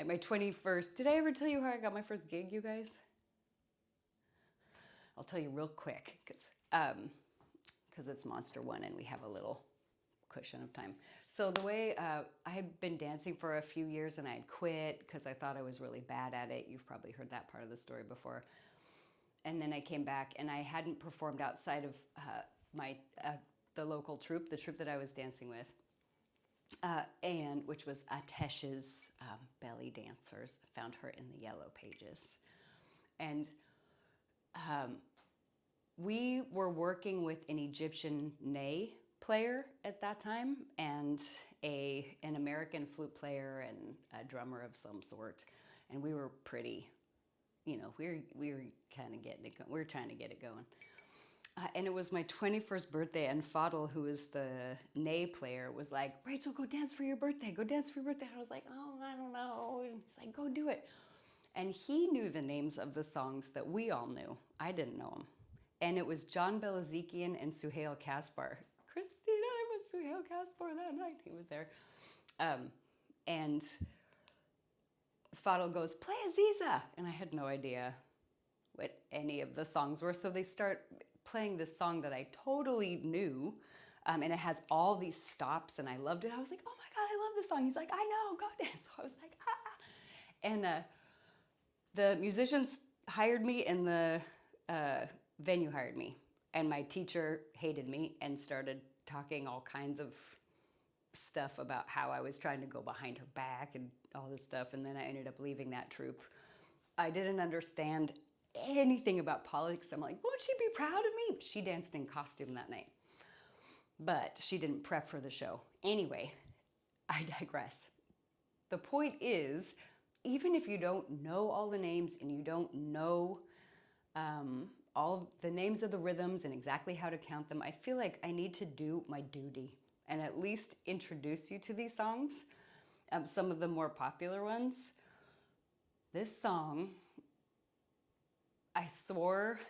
Like my 21st, did I ever tell you how I got my first gig, you guys? I'll tell you real quick, because it's Monster One and we have a little cushion of time. So the way I had been dancing for a few years and I had quit because I thought I was really bad at it. You've probably heard that part of the story before. And then I came back and I hadn't performed outside of the local troupe, the troupe that I was dancing with, and which was Atesh's Bellydancers. I found her in the Yellow Pages. And we were working with an Egyptian ney player at that time and an American flute player and a drummer of some sort. And we were pretty, we were kind of getting it going. We were trying to get it going. And it was my 21st birthday, and Fadl, who is the ney player, was like, Rachel, go dance for your birthday. Go dance for your birthday. I was like, oh, I don't know. And he's like, go do it. And he knew the names of the songs that we all knew. I didn't know them. And it was John Belazikian and Suhail Kaspar. Christina, I met Suhail Kaspar that night. He was there. And Fadl goes, play Aziza. And I had no idea what any of the songs were. So they start playing this song that I totally knew. And it has all these stops and I loved it. I was like, oh my God, I love this song. He's like, I know, go dance. So I was like, ah. And the musicians hired me and the venue hired me. And my teacher hated me and started talking all kinds of stuff about how I was trying to go behind her back and all this stuff. And then I ended up leaving that troupe. I didn't understand anything about politics. I'm like, won't she be proud of me? She danced in costume that night. But she didn't prep for the show. Anyway, I digress. The point is, even if you don't know all the names and you don't know all of the names of the rhythms and exactly how to count them, I feel like I need to do my duty and at least introduce you to these songs, some of the more popular ones. This song, I swore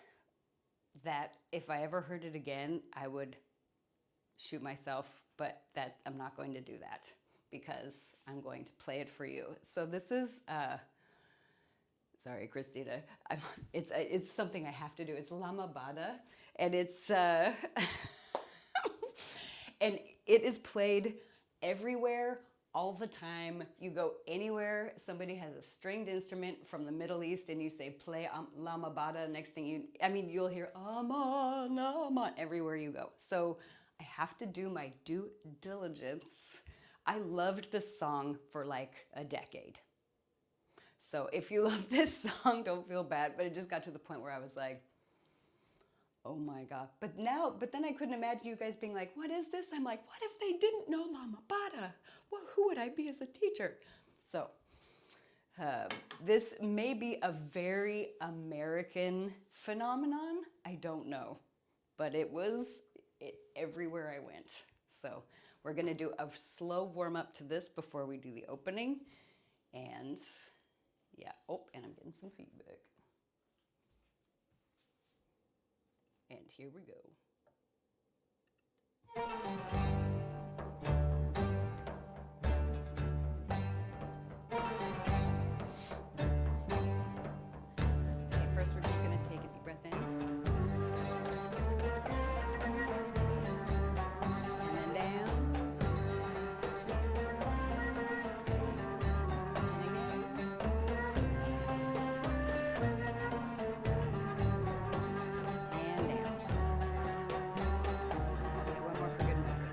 that if I ever heard it again, I would shoot myself, but that I'm not going to do that because I'm going to play it for you. So this is, sorry, Christina, it's something I have to do. It's Lama Bada, and it's, and it is played everywhere, all the time. You go anywhere, somebody has a stringed instrument from the Middle East and you say, play Lama Bada, next thing you'll hear Aman, Aman, everywhere you go. So I have to do my due diligence. I loved this song for like a decade. So if you love this song, don't feel bad, but it just got to the point where I was like, oh my God. But then I couldn't imagine you guys being like, what is this? I'm like, what if they didn't know Lama Bada? Well, who would I be as a teacher? So this may be a very American phenomenon. I don't know, but it was everywhere I went. So we're gonna do a slow warm up to this before we do the opening. And yeah, oh, and I'm getting some feedback. And here we go. Okay, first we're just gonna take a deep breath in. And then down. And down. Okay, one more for good measure.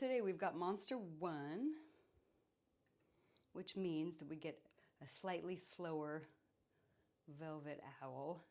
today we've got Monster 1, which means that we get a slightly slower Velvet Owl.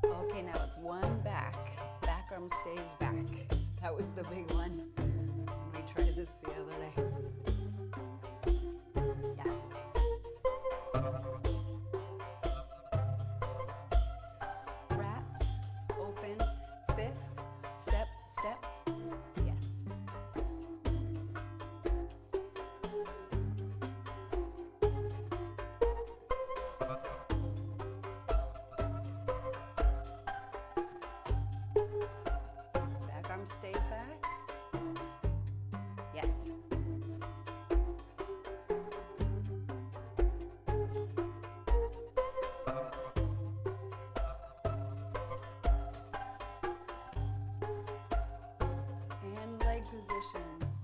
Okay, now it's one back. Back arm stays back. That was the big one. We tried this the other day. Yes. Wrapped, open, fifth, step, step. Yes. Back arm stays back. Yes. And leg positions.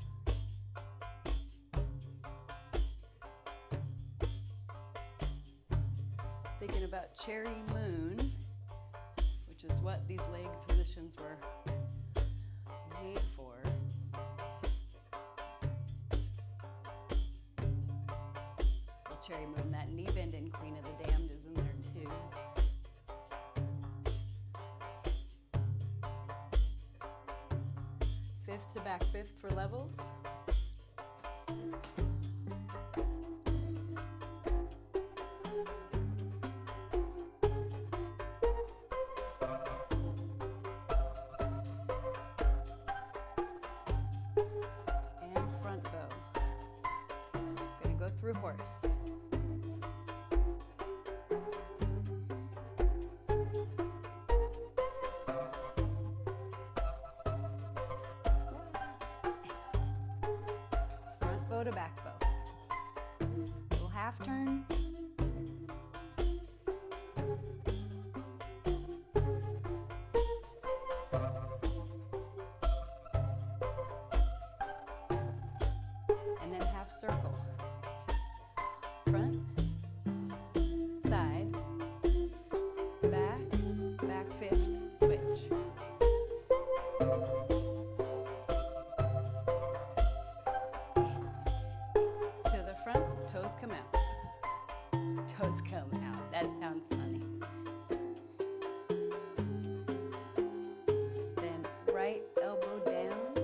Thinking thinking about Cherry Moon, which is what these leg positions were made for. Well, Cherry Moon, that knee bend in Queen of the Damned is in there too. Fifth to back fifth for levels. Through horse. Front bow to back bow. Little half turn. And then half circle. Front, side, back, back fifth, switch. To the front, toes come out. Toes come out. That sounds funny. Then right elbow down,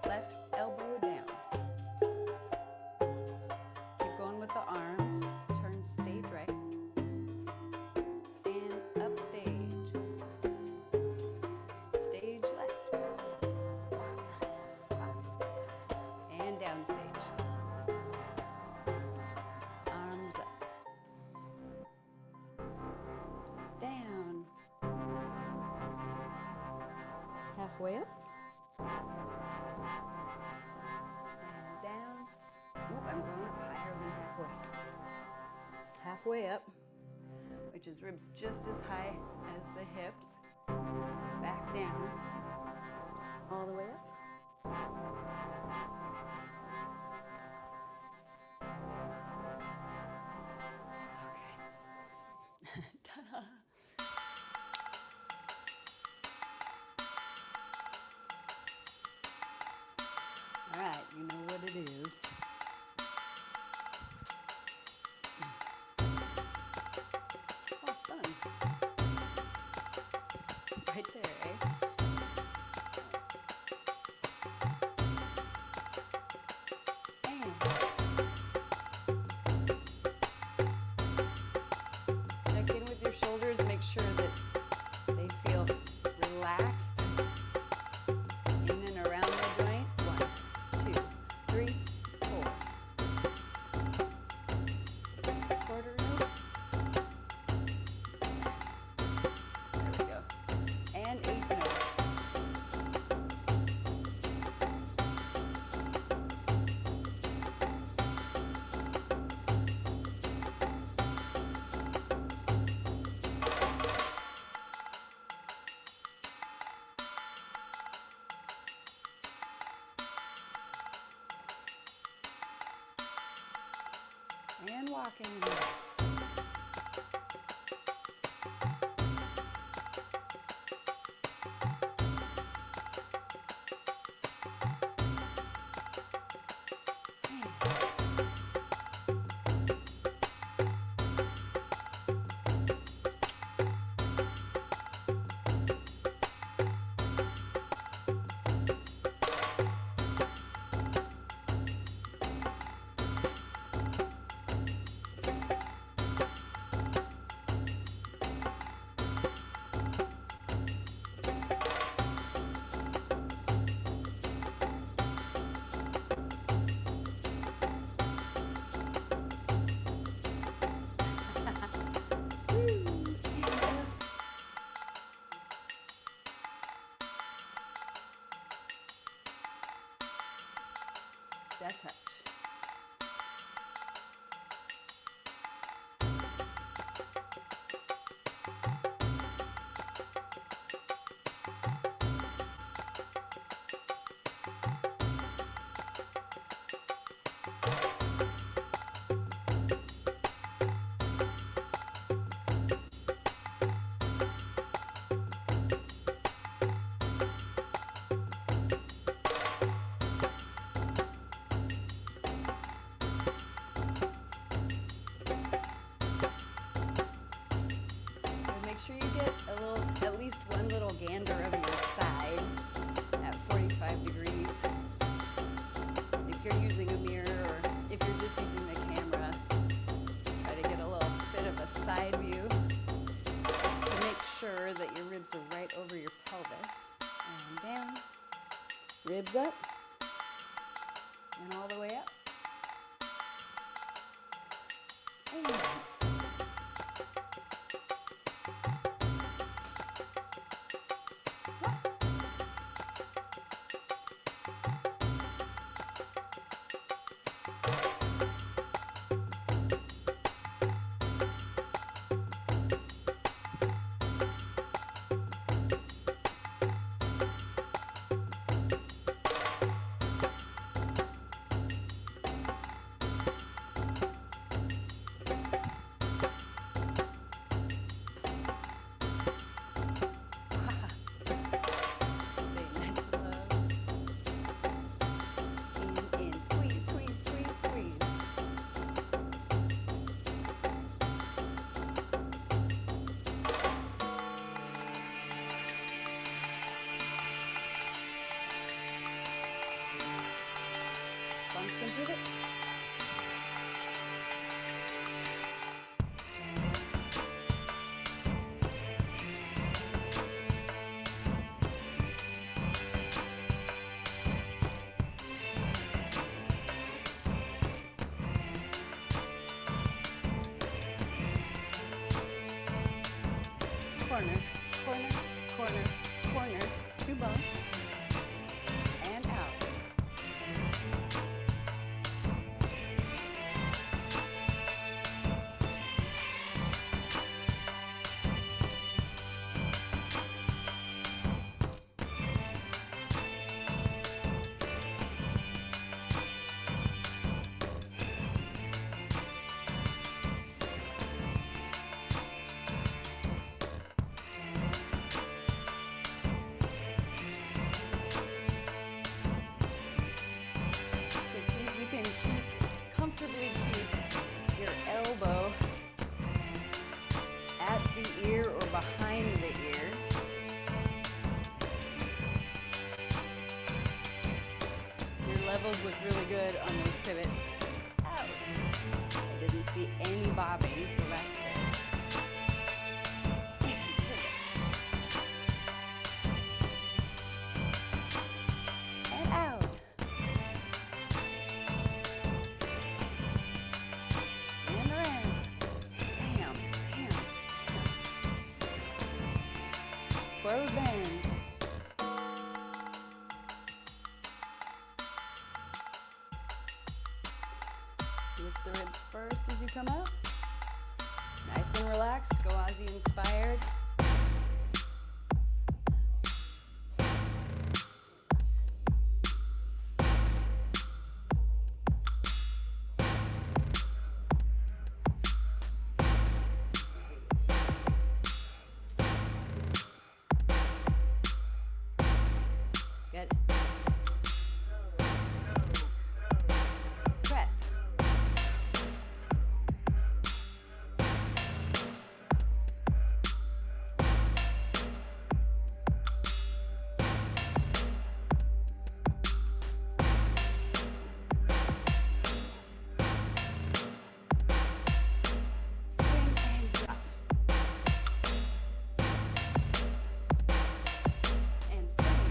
left elbow down. With the arms, turn stage right and up stage, stage left, and down stage, arms up, down, halfway up, and down. Oop, I'm going up higher than halfway. Halfway up, which is ribs just as high as the hips. Back down, all the way up. Okay. Ta-da. All right, you know what it is. Right there, eh? And check in with your shoulders, make sure that they feel relaxed in and around the joint. 1, 2, 3, 4. Quarter notes. There we go. And 8 notes. And walking. sure you get at least one little gander of your side at 45 degrees. If you're using a mirror or if you're just using the camera, try to get a little bit of a side view to make sure that your ribs are right over your pelvis. And down, ribs up, and all the way up. And down. Bumps and pivots. Corner, corner, corner, corner, 2 bumps, and out. Comfortably keep your elbow at the ear or behind the ear. Your levels look really good on those pivots. Out. I didn't see any bobbing, so that's good. And out. Forward bend. Lift the ribs first as you come up. Nice and relaxed. Go Aussie inspired. Good. Prep. Swing and drop. And swing.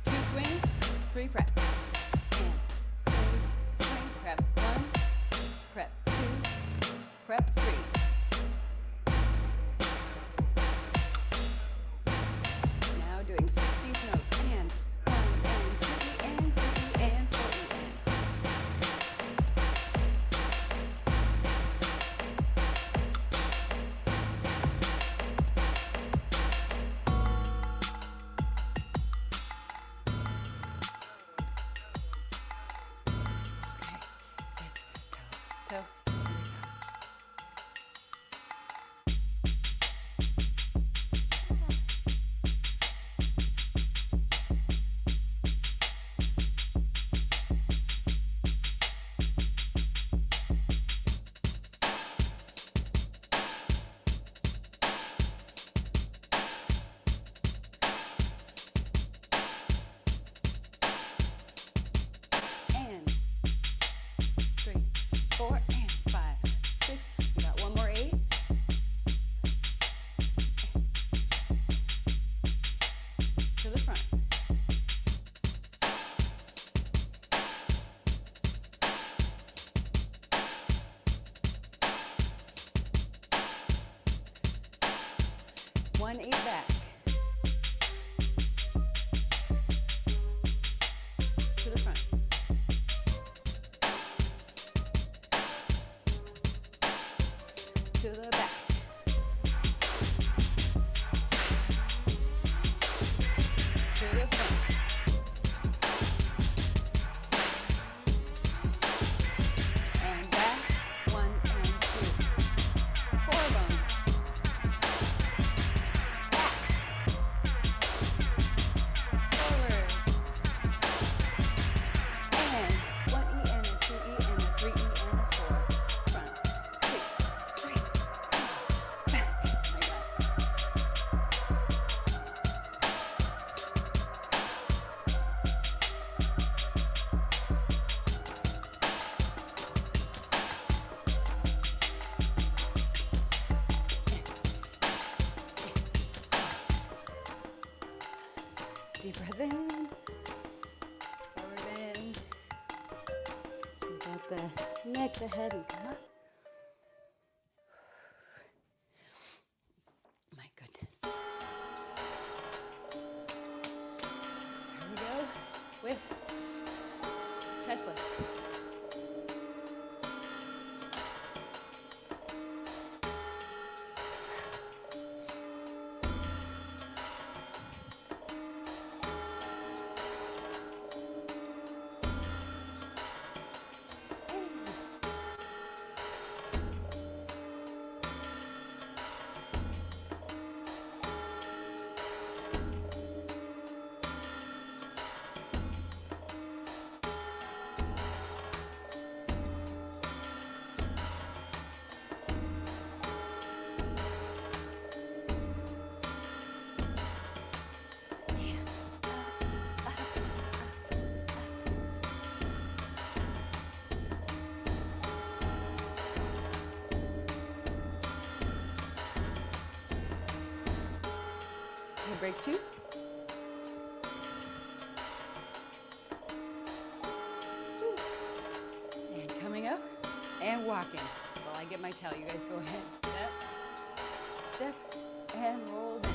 Two swings, 3 preps. And swing, swing, prep 1, prep 2, prep 3. Now doing 16th notes. And 1 and 2 and 3 and 4 and. Okay, sit, toe, 1-8 back. To the front. To the back. To the front. And back. 1 and 2. 4 of them. Back. Forward. And 1E and a 2E and a 3E and a 4. Front. 2, 3, 4. Back. Like that. Deep breath in. Forward bend. Shake out the neck, the head, and come up. My goodness. Here we go with chest lifts. Break 2. And coming up and walking. While I get my towel, you guys go ahead. Step, step, and roll down.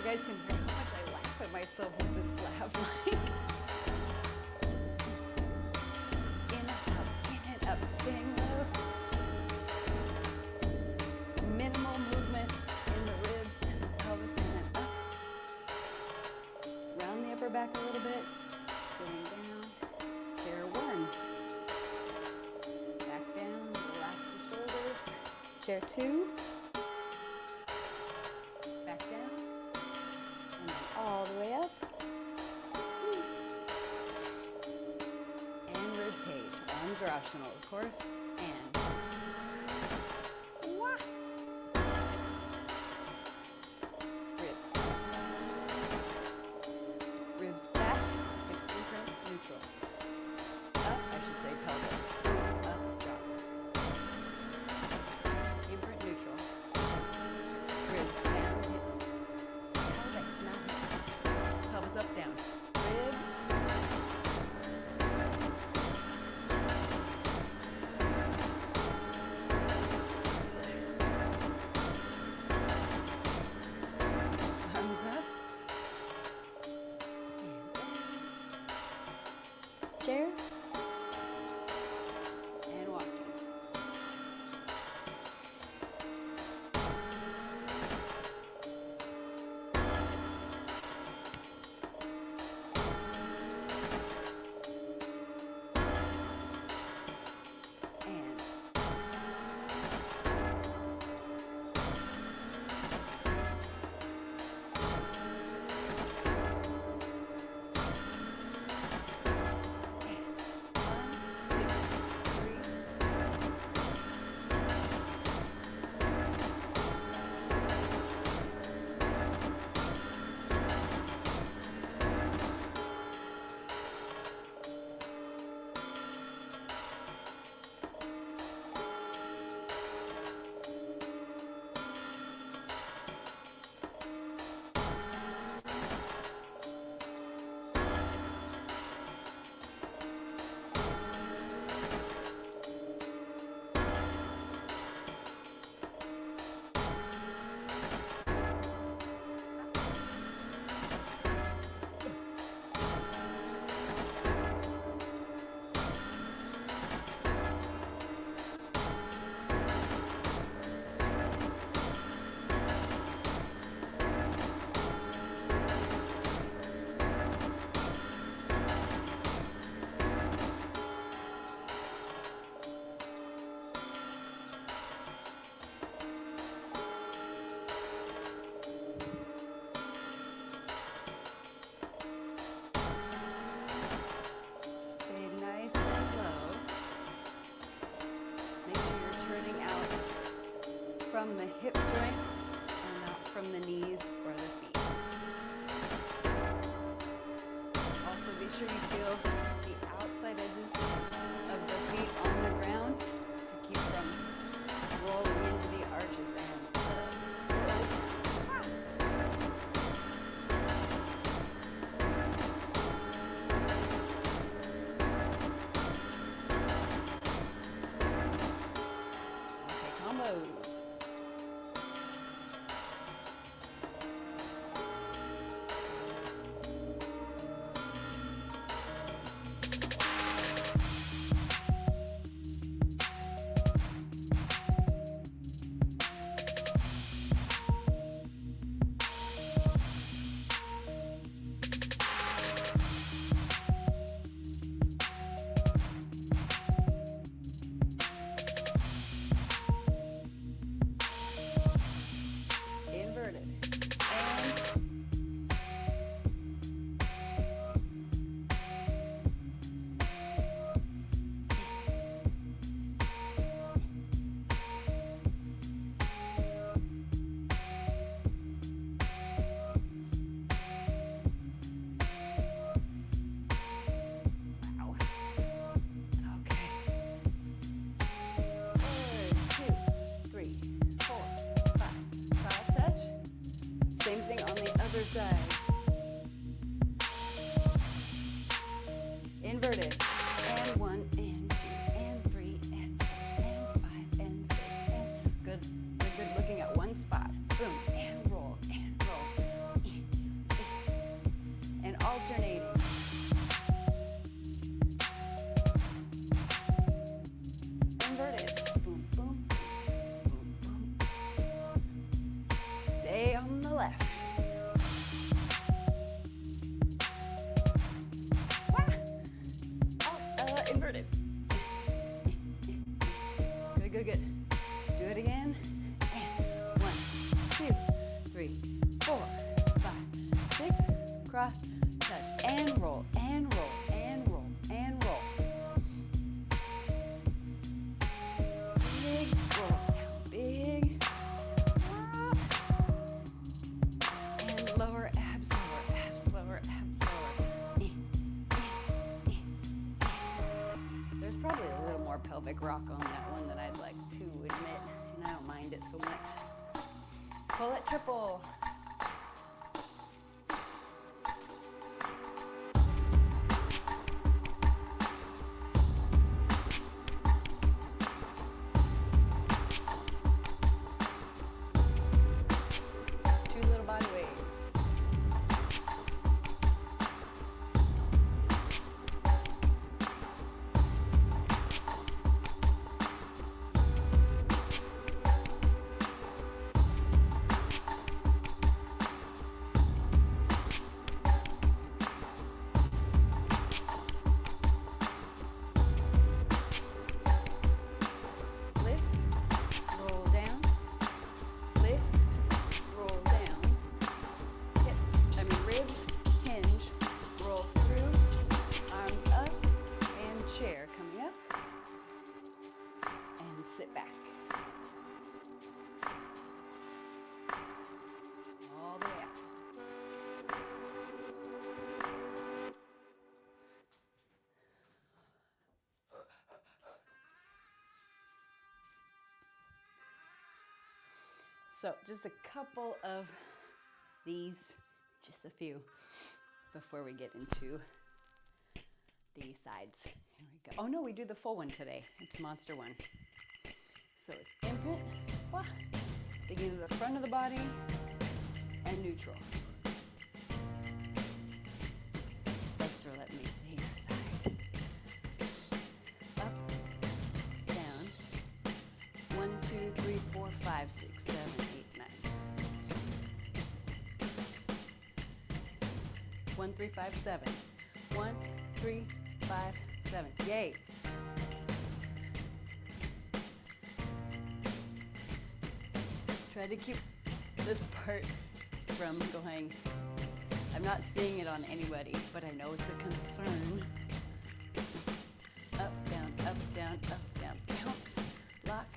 guys can hear how much I laugh at myself with this laugh mic. In and up, staying low. Minimal movement in the ribs and the pelvis, and then up. Round the upper back a little bit. Sitting down. Chair one. Back down, relax the shoulders. Chair two. Back down. And then all the way up. And rib cage. Arms are optional, of course. And wah. Ribs up. Ribs back. Hips imprint, neutral. Up, I should say pelvis. Up, drop. Imprint, neutral. Ribs down, hips. Pelvic, not hips. Pelvis up, down. Ribs. Arms up. And down. Chair. And walking. And stay nice and low. Make sure you're turning out from the hip joints and not from the knees or the feet. Also, be sure you feel the outside edges of the feet on the ground to keep from rolling into the arches and okay, combos. Inverted. And wow. Okay. 1, 2, 3, 4, 5. Cross touch. Same thing on the other side. Inverted. And 1, and 2, and 3, and 4, and 5, and 6, and good. You're good looking at one spot. Boom, and roll, and roll. In, cross, touch, and roll, and roll, and roll, and roll. Big roll down, big. And lower abs, lower abs, lower abs, lower. There's probably a little more pelvic rock on that one than I'd like to admit, and I don't mind it so much. Pull it triple. Sit back. All the way out. So just a couple of these, just a few, before we get into the sides. Here we go. Oh no, we do the full one today. It's monster one. So it's imprint, digging into the front of the body, and neutral. Extra, let me see your side. Up, down. 1, 2, 3, 4, 5, 6, 7, 8, 9. 1, 3, 5, 7. 1, 3, 5, 7. Yay. Try to keep this part from going. I'm not seeing it on anybody, but I know it's a concern. Up, down, up, down, up, down. Bounce, lock,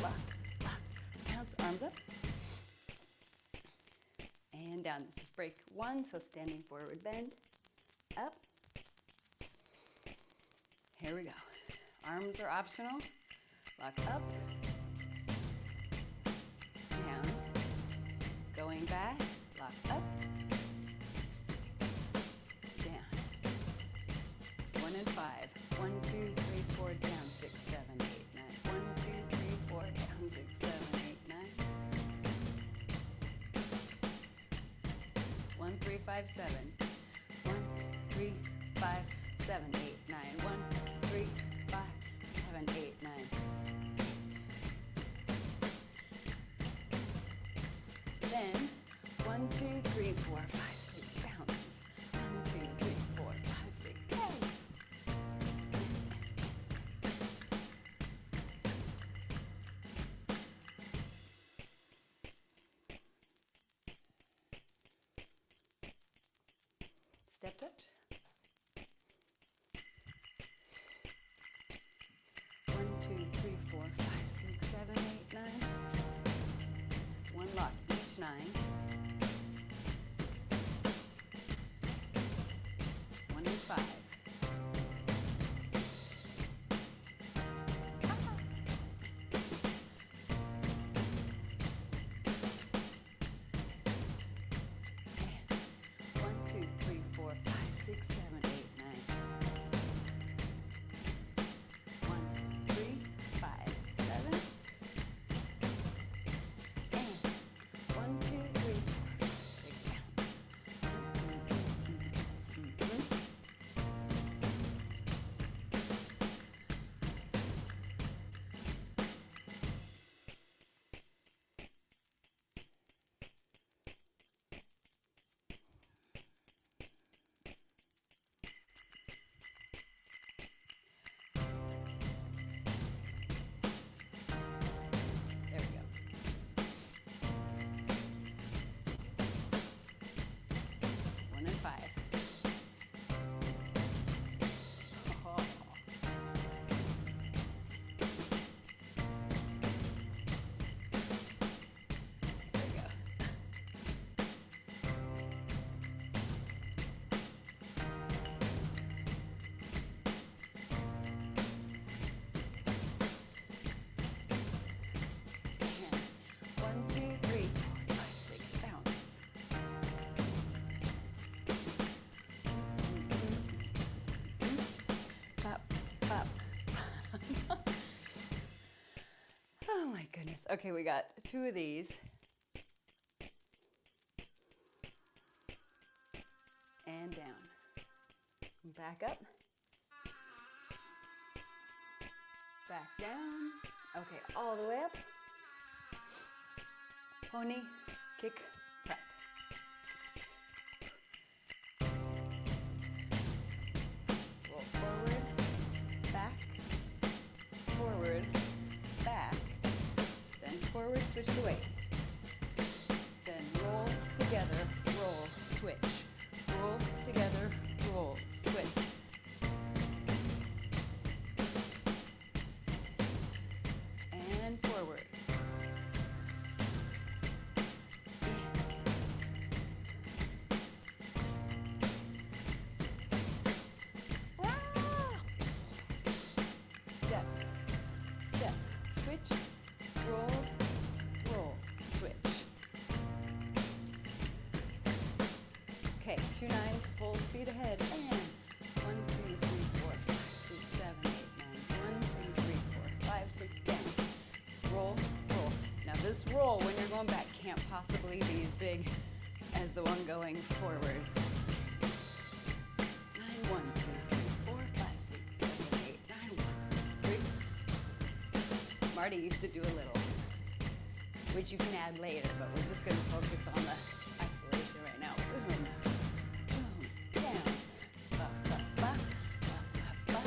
lock, lock. Bounce, arms up. And down. This is break 1, so standing forward bend. Up. Here we go. Arms are optional. Lock up. Down, going back, lock up, down, 1 and 5, 1, 2, 3, 4, down, 6, 7, 8, 9, 1, 2, 3, 4, down, 6, 7, 8, 9, 1, 3, 5, 7, 1, 3, 5, 7, 8, 9, 1, 3, 5, 7, 8, 9. Then 1, 2, 3, 4, 5, 6, bounce. 1, 2, 3, 4, 5, 6, bounce. Step touch. 1, 2, 3, 4, 5, 6, 7, 8, 9. One lock. 9. Oh my goodness. Okay, we got 2 of these. And down. Back up. Back down. Okay, all the way up. Pony, kick, tap. Roll forward, back, forward, back. Then forward, switch the weight. Then roll together, roll, switch. Roll together, roll, switch. And forward. Step, step, switch, roll, roll, switch. Okay, 2 9s, full speed ahead, and 1, 2, 3, 4, 5, 6, 7, 8, 9. 1, 2, 3, 4, 5, 6, down. Roll, roll. Now this roll, when you're going back, can't possibly be as big as the one going forward. 9, 1, 2, 3, 4, 5, 6, 7, 8, 9, 1, 3. Marty used to do a little, which you can add later, but we're just going to focus on the isolation right now. Boom, boom, down. Ba, ba, ba, ba, ba, ba.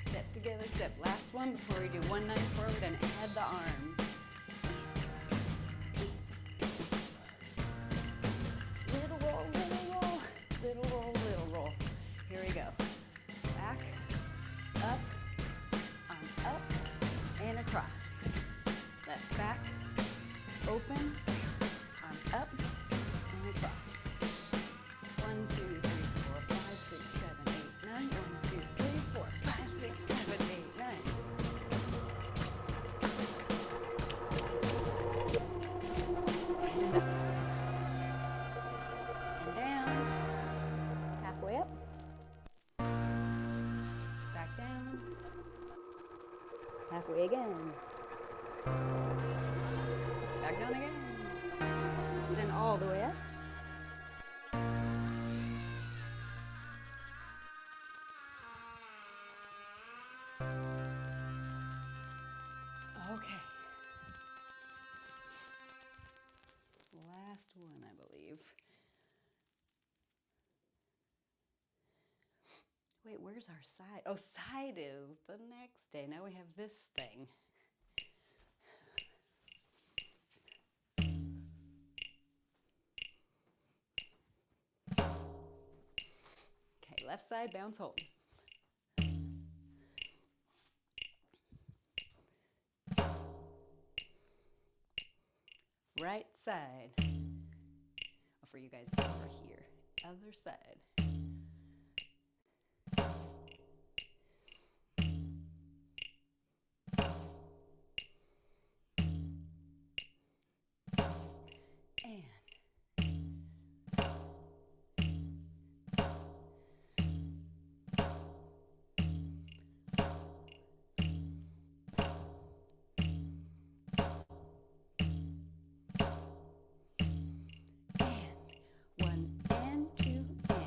Step together, step. Last one before we do 1 9 forward and add the arms. Little roll, little roll, little roll, little roll. Here we go. Back, up, arms up, and across. Left back, open, arms up, and across. 1, 2, 3, 4, 5, 6, 7, 8, 9. 1, 2, 3, 4, 5, 6, 7, 8, 9. And up. And down. Halfway up. Back down. Halfway again. Back down again. Then all the way up. Okay. Last one, I believe. Wait, where's our side? Oh, side is the next day. Now we have this thing. Okay, left side, bounce, hold. Right side. Oh, for you guys over here. Other side. And one and 2 and.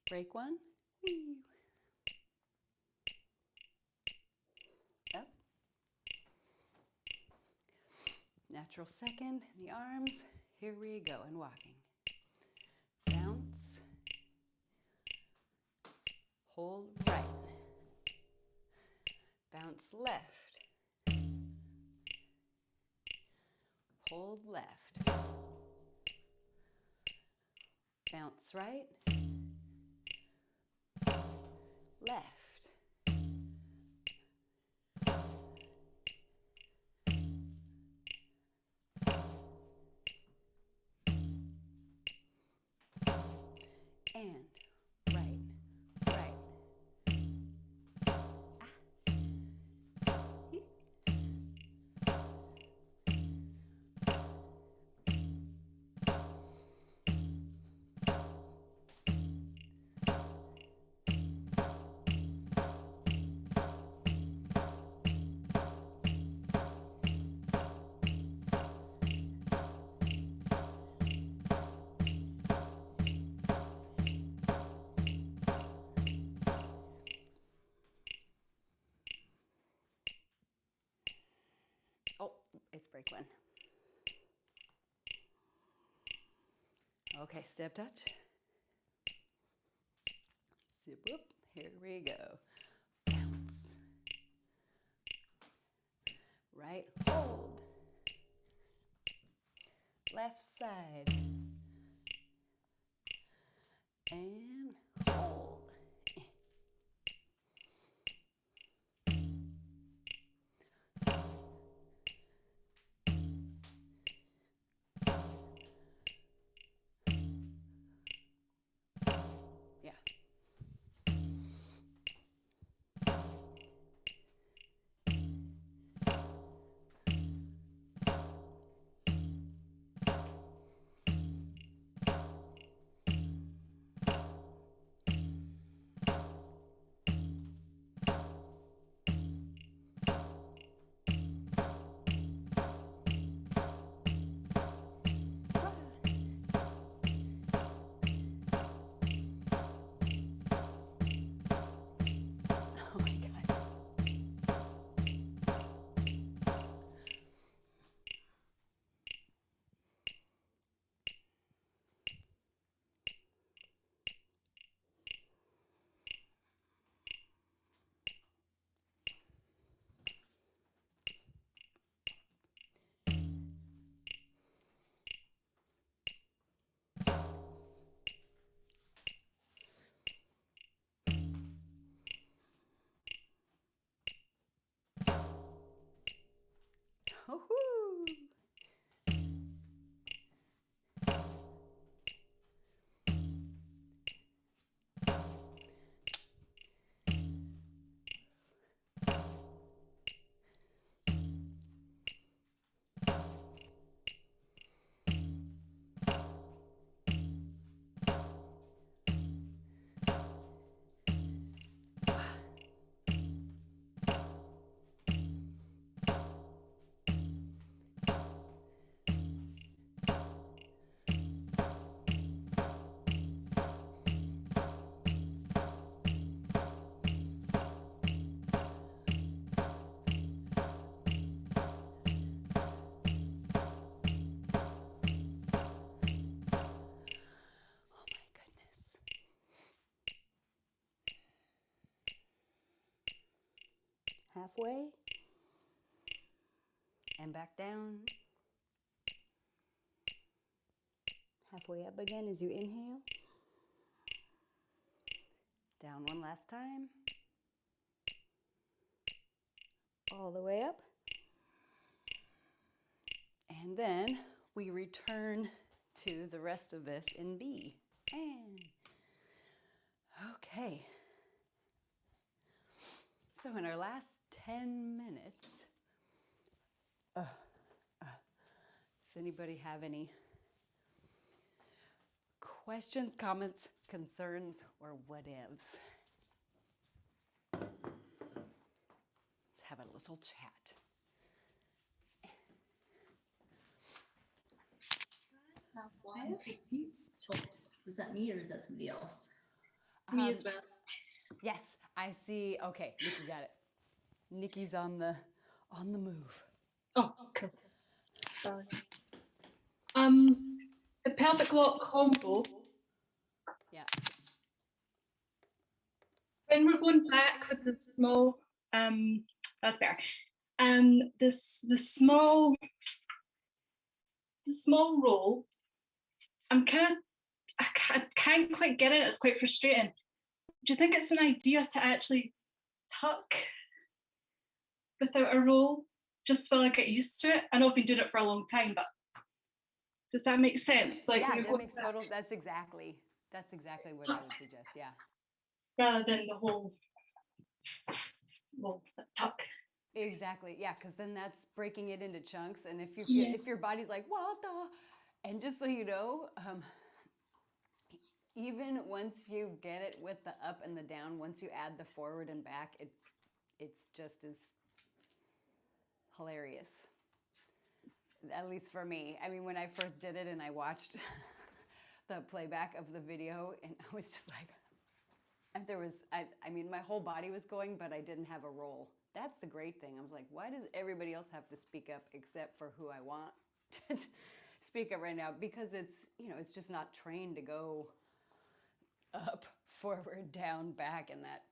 Break one. Whee. Up. Natural second in the arms. Here we go, and walking. Bounce. Hold right. Bounce left. Hold left. Bounce right. Left. And right, right. Ah. it's break one. Okay, step touch. Zip up. Here we go. Bounce. Right, hold. Left side. And hold. Yeah. Oh my God. Woohoo! Oh my goodness. Halfway. And back down. Halfway up again as you inhale. Down one last time. All the way up. And then we return to the rest of this in B. And okay. So in our last 10 minutes, does anybody have any questions, comments, concerns, or whatevs? Let's have a little chat. One piece. Was that me or is that somebody else? Me as well. Yes, I see. Okay, Nikki got it. Nikki's on the move. Oh, cool. Sorry. The pelvic lock combo. Yeah. When we're going back with the small, that's better. The small roll. I can't quite get it. It's quite frustrating. Do you think it's an idea to actually tuck without a roll, just while I get used to it? I know I've been doing it for a long time, but does that make sense? Like, yeah, that makes total. That's exactly what I would suggest. Yeah. Rather than the whole tuck. Exactly. Yeah, because then that's breaking it into chunks, and if you Yeah. if your body's like, what the, and just so you know, even once you get it with the up and the down, once you add the forward and back, it's just as hilarious. At least for me. I mean, when I first did it and I watched the playback of the video, and I was just like, and there was, I mean, my whole body was going, but I didn't have a roll that's the great thing. I was like, why does everybody else have to speak up except for who I want to speak up right now? Because it's just not trained to go up, forward, down, back, and that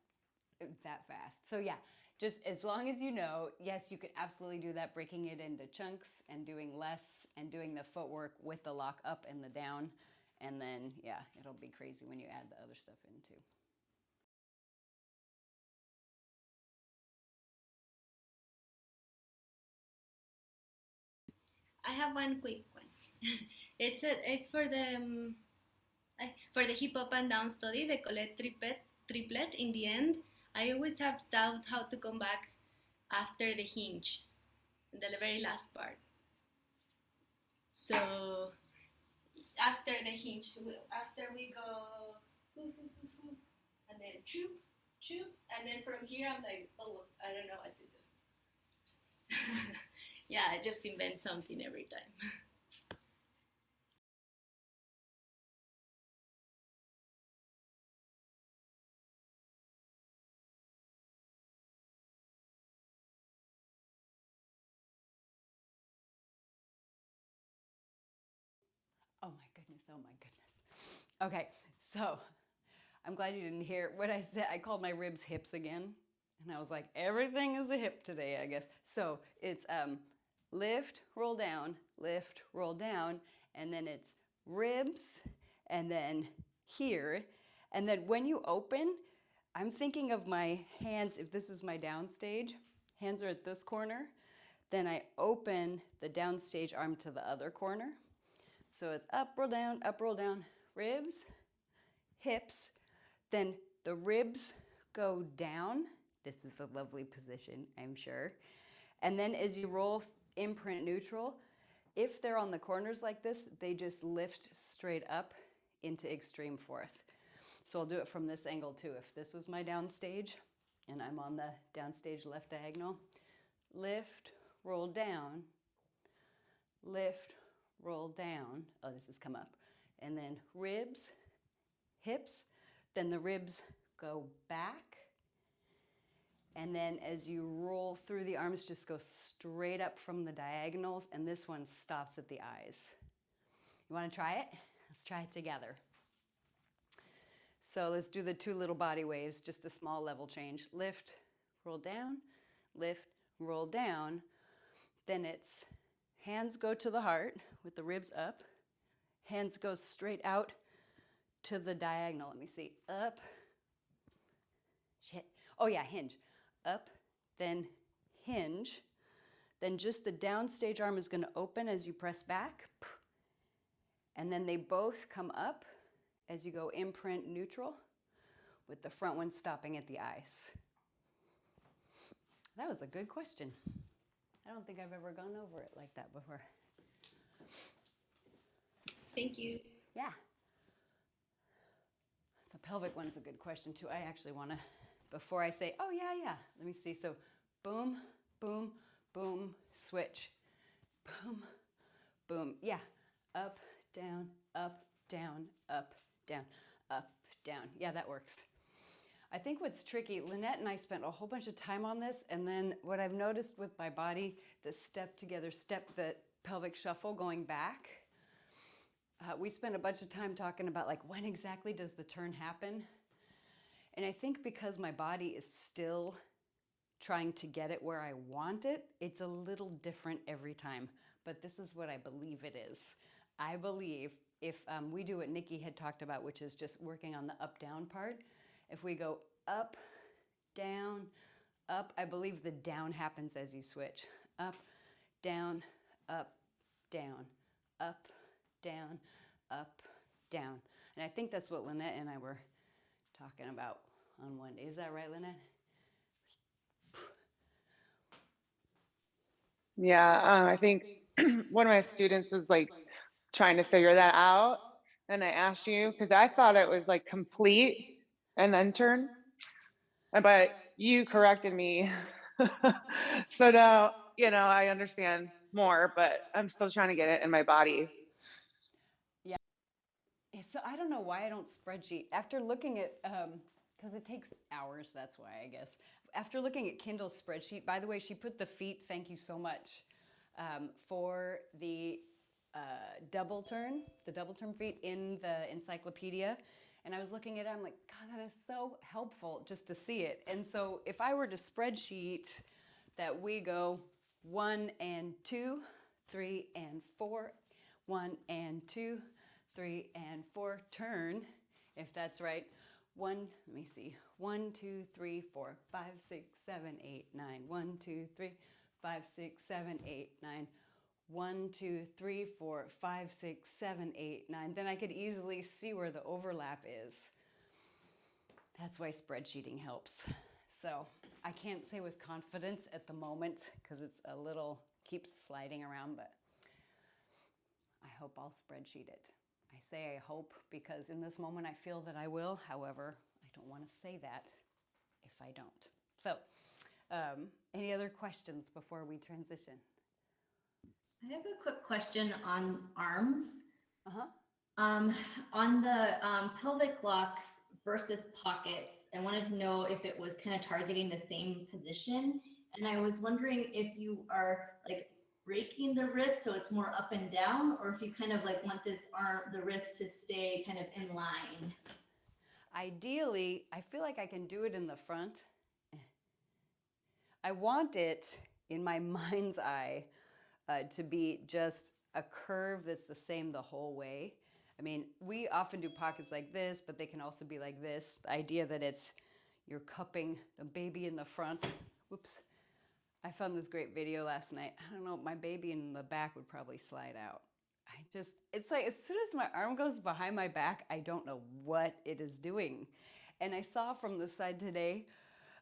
fast. So yeah, just as long as you know, yes, you could absolutely do that, breaking it into chunks and doing less and doing the footwork with the lock up and the down. And then, yeah, it'll be crazy when you add the other stuff in too. I have one quick one. It's for the hip hop and down study, the Colette triplet. In the end, I always have doubt how to come back after the hinge, the very last part. So after the hinge, after we go, and then choop, choop, and then from here I'm like, oh, I don't know what to do. Yeah, I just invent something every time. Oh my goodness, oh my goodness. Okay, so I'm glad you didn't hear what I said. I called my ribs hips again. And I was like, everything is a hip today, I guess. So it's lift, roll down, and then it's ribs, and then here. And then when you open, I'm thinking of my hands, if this is my downstage, hands are at this corner, then I open the downstage arm to the other corner. So it's up, roll down, ribs, hips, then the ribs go down. This is a lovely position, I'm sure. And then as you roll imprint neutral, if they're on the corners like this, they just lift straight up into extreme fourth. So I'll do it from this angle too. If this was my downstage and I'm on the downstage left diagonal, lift, roll down, lift, roll down. Oh, this has come up. And then ribs, hips, then the ribs go back. And then as you roll through the arms, just go straight up from the diagonals, and this one stops at the eyes. You want to try it? Let's try it together. So let's do the two little body waves, just a small level change. Lift, roll down, lift, roll down. Then it's hands go to the heart with the ribs up. Hands go straight out to the diagonal. Let me see. Up. Shit. Oh yeah, hinge. Up, then hinge. Then just the downstage arm is going to open as you press back. And then they both come up as you go imprint neutral, with the front one stopping at the eyes. That was a good question. I don't think I've ever gone over it like that before. Thank you. Yeah. The pelvic one's a good question too. I actually want to, before I say, oh yeah, let me see. So boom, boom, boom, switch. Boom, boom. Yeah. Up, down, up, down, up, down, up, down. Yeah, that works. I think what's tricky, Lynette and I spent a whole bunch of time on this, and then what I've noticed with my body, the the pelvic shuffle going back, we spent a bunch of time talking about like when exactly does the turn happen? And I think because my body is still trying to get it where I want it, it's a little different every time. But this is what I believe it is. I believe if we do what Nikki had talked about, which is just working on the up-down part, if we go up, down, up, I believe the down happens as you switch. Up, down, up, down, up, down, up, down. And I think that's what Lynette and I were talking about on one day. Is that right, Lynette? Yeah, I think one of my students was like trying to figure that out. And I asked you, because I thought it was like complete and then turn, but you corrected me. So now, I understand more, but I'm still trying to get it in my body. Yeah. So I don't know why I don't spreadsheet. After looking at, because it takes hours, that's why I guess. after looking at Kindle's spreadsheet, by the way, she put the feet, thank you so much, for the double turn feet in the encyclopedia. And I was looking at it, I'm like, God, that is so helpful just to see it. And so if I were to spreadsheet that we go 1 and 2, 3 and 4, 1 and 2, 3 and 4, turn, if that's right. Let me see, 1, 2, 3, 4, 5, 6, 7, 8, 9. 1, 2, 3, 5, 6, 7, 8, 9. 1, 2, 3, 4, 5, 6, 7, 8, 9. Then I could easily see where the overlap is. That's why spreadsheeting helps. So I can't say with confidence at the moment because it's a little, keeps sliding around, but I hope I'll spreadsheet it. I say I hope because in this moment I feel that I will. However, I don't want to say that if I don't. So any other questions before we transition? I have a quick question on arms. Uh-huh. On the pelvic locks versus pockets, I wanted to know if it was kind of targeting the same position. And I was wondering if you are like breaking the wrist so it's more up and down, or if you kind of like want this the wrist to stay kind of in line. Ideally, I feel like I can do it in the front. I want it in my mind's eye to be just a curve that's the same the whole way. I mean, we often do pockets like this, but they can also be like this. The idea that you're cupping the baby in the front. Whoops. I found this great video last night. I don't know, my baby in the back would probably slide out. It's like as soon as my arm goes behind my back, I don't know what it is doing. And I saw from the side today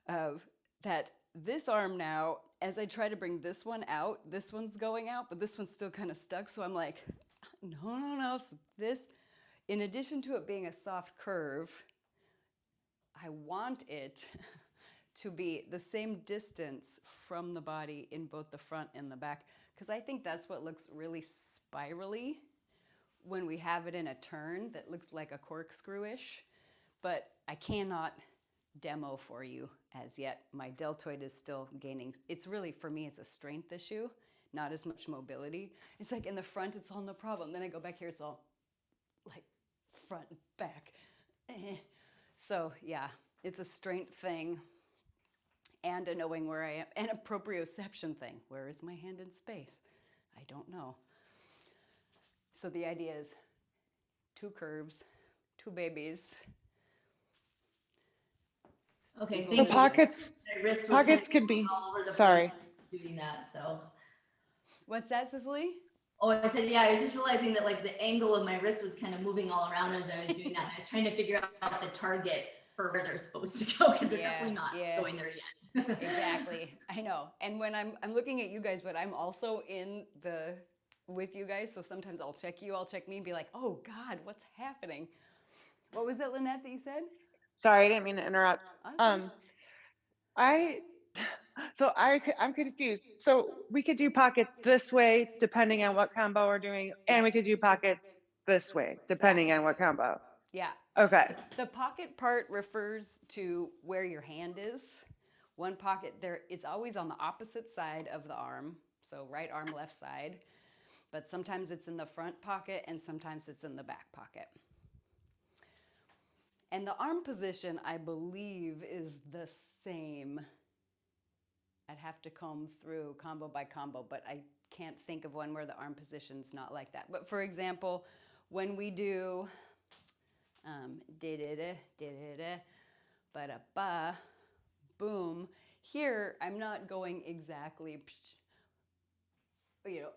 that this arm now, as I try to bring this one out, this one's going out, but this one's still kind of stuck. So I'm like, no. So this, in addition to it being a soft curve, I want it to be the same distance from the body in both the front and the back, because I think that's what looks really spirally when we have it in a turn that looks like a corkscrew-ish, but I cannot demo for you as yet. My deltoid is still gaining. It's really, for me, it's a strength issue, not as much mobility. It's like in the front, it's all no problem. Then I go back here, it's all like front and back. So yeah, it's a strength thing and a knowing where I am, and a proprioception thing. Where is my hand in space? I don't know. So the idea is 2 curves, 2 babies. Okay, The thank you. pockets, My wrists were pockets kind could be, of all over the sorry. place doing that. So. What's that, Cicely? Oh, I said, yeah, I was just realizing that like the angle of my wrist was kind of moving all around as I was doing that. And I was trying to figure out the target for where they're supposed to go because they're definitely not going there yet. Exactly. I know. And when I'm looking at you guys, but I'm also with you guys. So sometimes I'll check me and be like, oh God, what's happening? What was it, Lynette, that you said? Sorry, I didn't mean to interrupt. Awesome. I'm confused. So we could do pockets this way, depending on what combo we're doing, and we could do pockets this way, depending on what combo. Yeah. Okay. The pocket part refers to where your hand is. One pocket there, it's always on the opposite side of the arm. So right arm, left side. But sometimes it's in the front pocket and sometimes it's in the back pocket. And the arm position, I believe, is the same. I'd have to comb through combo by combo, but I can't think of one where the arm position's not like that. But for example, when we do ba-da-ba, boom, here I'm not going exactly,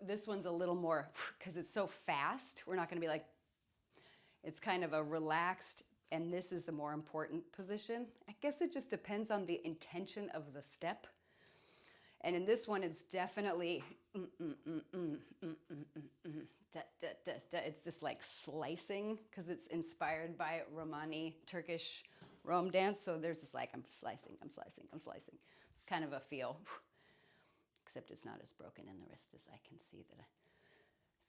this one's a little more, because it's so fast, we're not going to be like, it's kind of a relaxed, and this is the more important position. I guess it just depends on the intention of the step. And in this one, it's definitely, it's this like slicing, because it's inspired by Romani, Turkish Rome dance. So there's this like, I'm slicing. It's kind of a feel, except it's not as broken in the wrist as I can see that.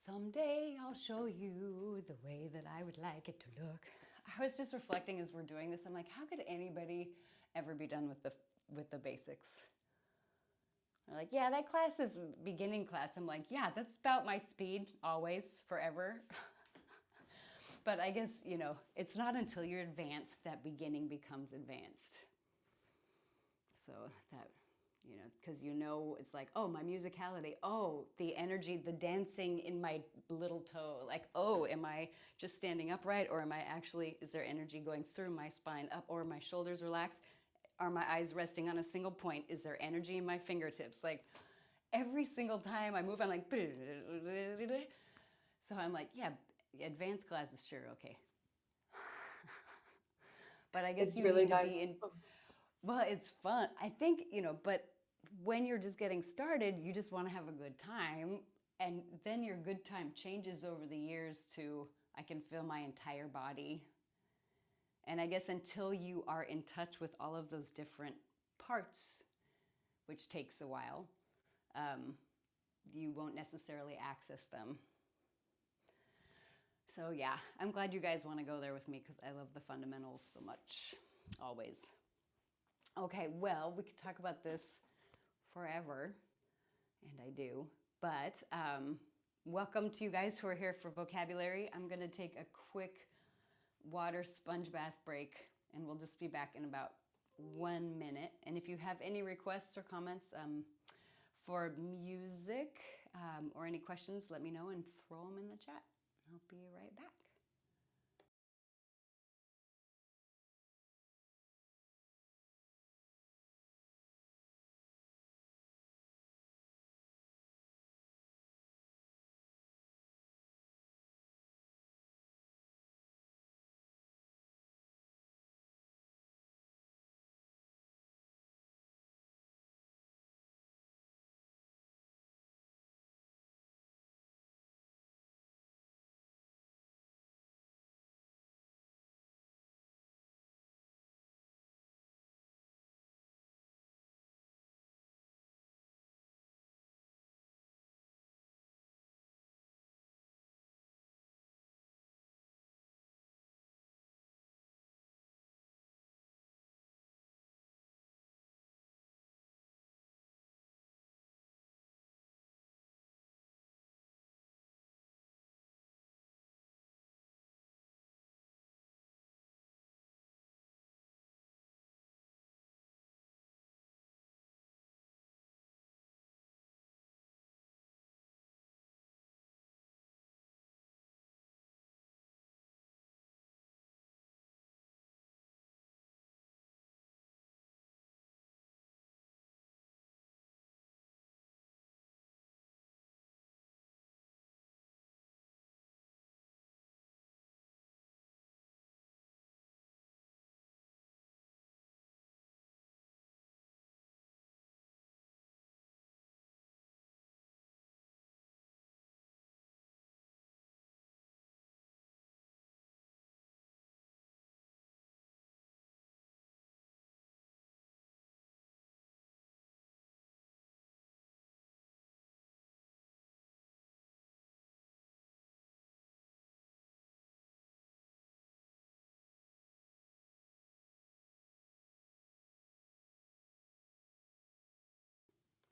Someday I'll show you the way that I would like it to look. I was just reflecting as we're doing this. I'm like, how could anybody ever be done with the with the basics. They're like, yeah, that class is beginning class. I'm like, yeah, that's about my speed, always, forever. But I guess, you know, it's not until you're advanced that beginning becomes advanced. So that, you know, because you know, it's like, oh, my musicality, oh, the energy, the dancing in my little toe, like, oh, am I just standing upright, or am I actually, is there energy going through my spine up, or my shoulders relaxed? Are my eyes resting on a single point? Is there energy in my fingertips? Like, every single time I move, I'm like, so I'm like, yeah, advanced classes, sure, okay. But I guess It's you really need to nice. be in, well, it's fun. I think, you know, but when you're just getting started, you just want to have a good time. And then your good time changes over the years to, I can feel my entire body. And I guess until you are in touch with all of those different parts, which takes a while, you won't necessarily access them. So yeah, I'm glad you guys want to go there with me because I love the fundamentals so much, always. Okay, well, we could talk about this forever, and I do, but welcome to you guys who are here for vocabulary. I'm going to take a quick water sponge bath break, and we'll just be back in about 1 minute. And if you have any requests or comments for music or any questions, let me know and throw them in the chat. I'll be right back.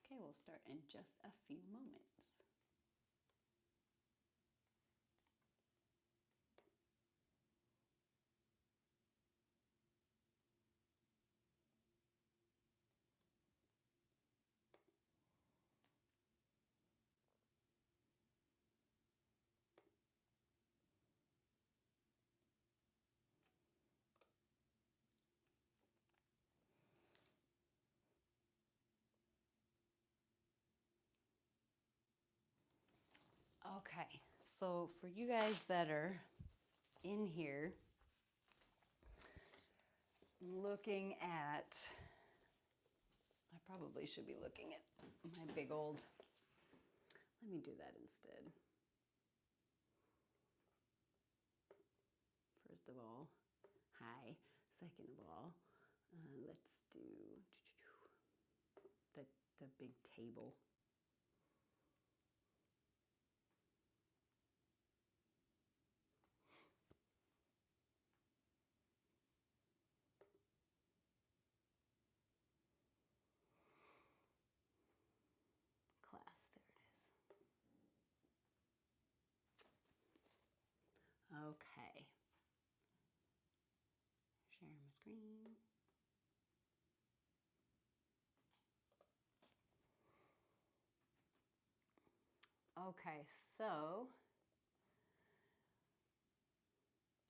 Okay, we'll start in just a few moments. Okay, so for you guys that are in here looking at, I probably should be looking at my big old, let me do that instead. First of all, hi. Second of all, let's do the big table. Okay. Share my screen. Okay, so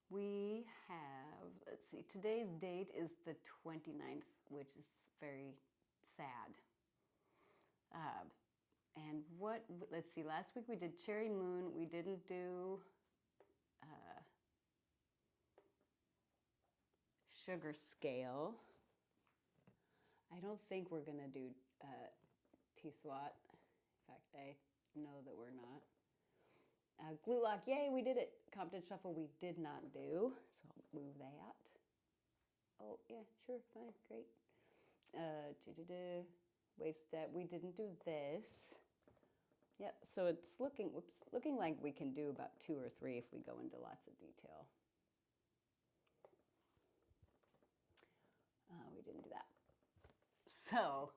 we have, let's see, today's date is the 29th, which is very sad. And what, let's see, last week we did Cherry Moon. We didn't do Sugar Scale. I don't think we're going to do T-SWAT. In fact, I know that we're not. Glute Lock, yay, we did it. Compton Shuffle, we did not do, so I'll move that. Oh, yeah, sure, fine, great. Wave Step, we didn't do this. Yep, so it's looking like we can do about 2 or 3 if we go into lots of detail. We didn't do that. So,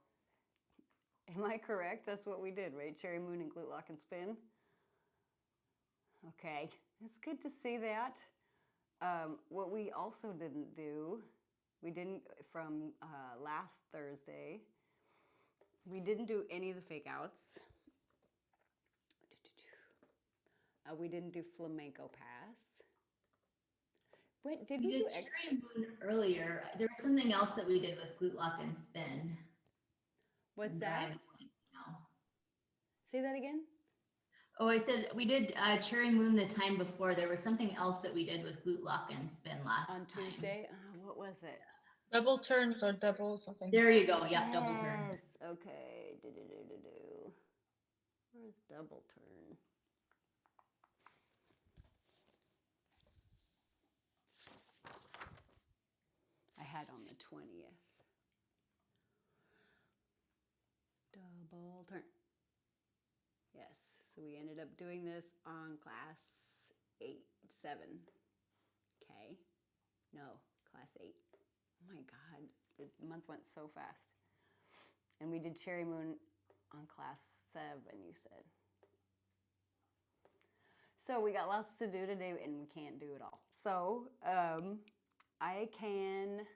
am I correct? That's what we did, right? Cherry Moon and Glute Lock and Spin. Okay, it's good to see that. What we also didn't do, we didn't, from last Thursday, we didn't do any of the fake outs. We didn't do Flamenco Pass. What, did we do Cherry Moon earlier. There was something else that we did with Glute Lock and Spin. What's that? Now. Say that again? Oh, I said we did Cherry Moon the time before. There was something else that we did with Glute Lock and Spin last On Tuesday? What was it? Double turns or double something. There you go. Yeah, double turn. Yes. Okay. Where's double turn? I had on the 20th. Double turn. Yes. So we ended up doing this on class 7. Okay. No, class 8. Oh my God, the month went so fast. And we did Cherry Moon on class 7, you said. So we got lots to do today and we can't do it all. So I can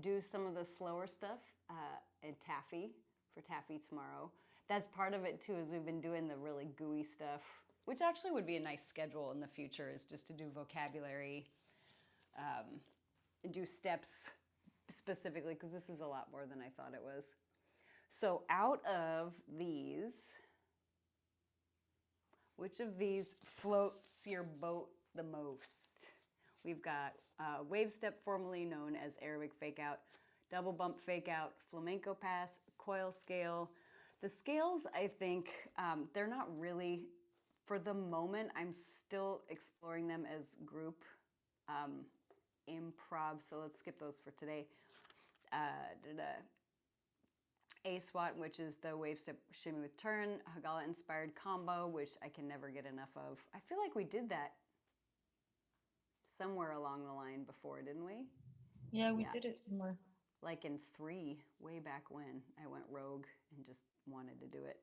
do some of the slower stuff in Taffy, for Taffy tomorrow. That's part of it too, is we've been doing the really gooey stuff, which actually would be a nice schedule in the future, is just to do vocabulary, do steps specifically, because this is a lot more than I thought it was. So out of these, which of these floats your boat the most? We've got wave step, formerly known as aerobic fake out, double bump fake out, flamenco pass, coil scale. The scales, I think, they're not really, for the moment, I'm still exploring them as group improv, so let's skip those for today. A SWAT, which is the wave step shimmy with turn, Hagala inspired combo, which I can never get enough of. I feel like we did that somewhere along the line before, didn't we? Yeah, we did it somewhere. Like in 3, way back when I went rogue and just wanted to do it.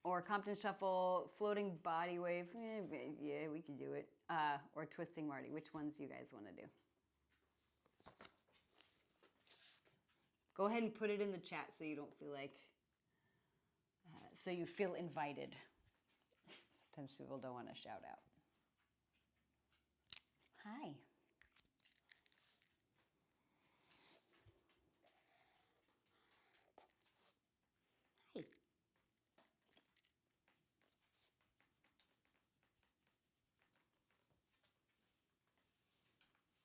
Or Compton Shuffle, floating body wave, yeah, we could do it. Or twisting Marty, which ones do you guys want to do? Go ahead and put it in the chat so you don't feel like, so you feel invited. Sometimes people don't want to shout out. Hi. Hi.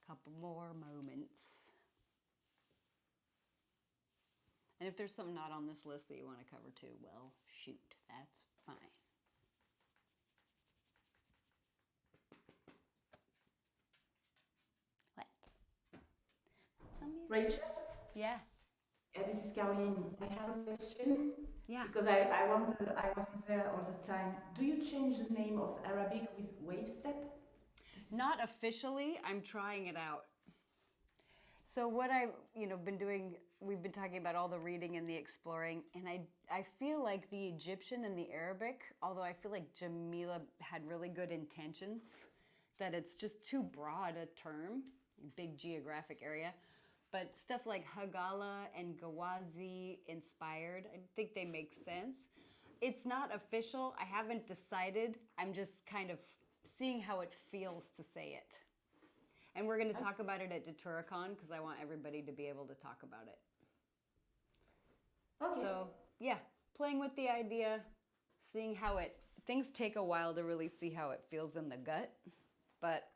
Couple more moments. And if there's something not on this list that you want to cover too, well, shoot, that's fine. What? Rachel? Yeah. This is Caroline. I have a question. Yeah. Because I wasn't there all the time. Do you change the name of Arabic with wave step? Not officially. I'm trying it out. So what I've been doing we've been talking about all the reading and the exploring, and I feel like the Egyptian and the Arabic, although I feel like Jamila had really good intentions, that it's just too broad a term, big geographic area. But stuff like Hagala and Gawazi inspired, I think they make sense. It's not official. I haven't decided. I'm just kind of seeing how it feels to say it. And we're going to talk about it at DaturaCon because I want everybody to be able to talk about it. Okay. So, yeah, playing with the idea, seeing how things take a while to really see how it feels in the gut. But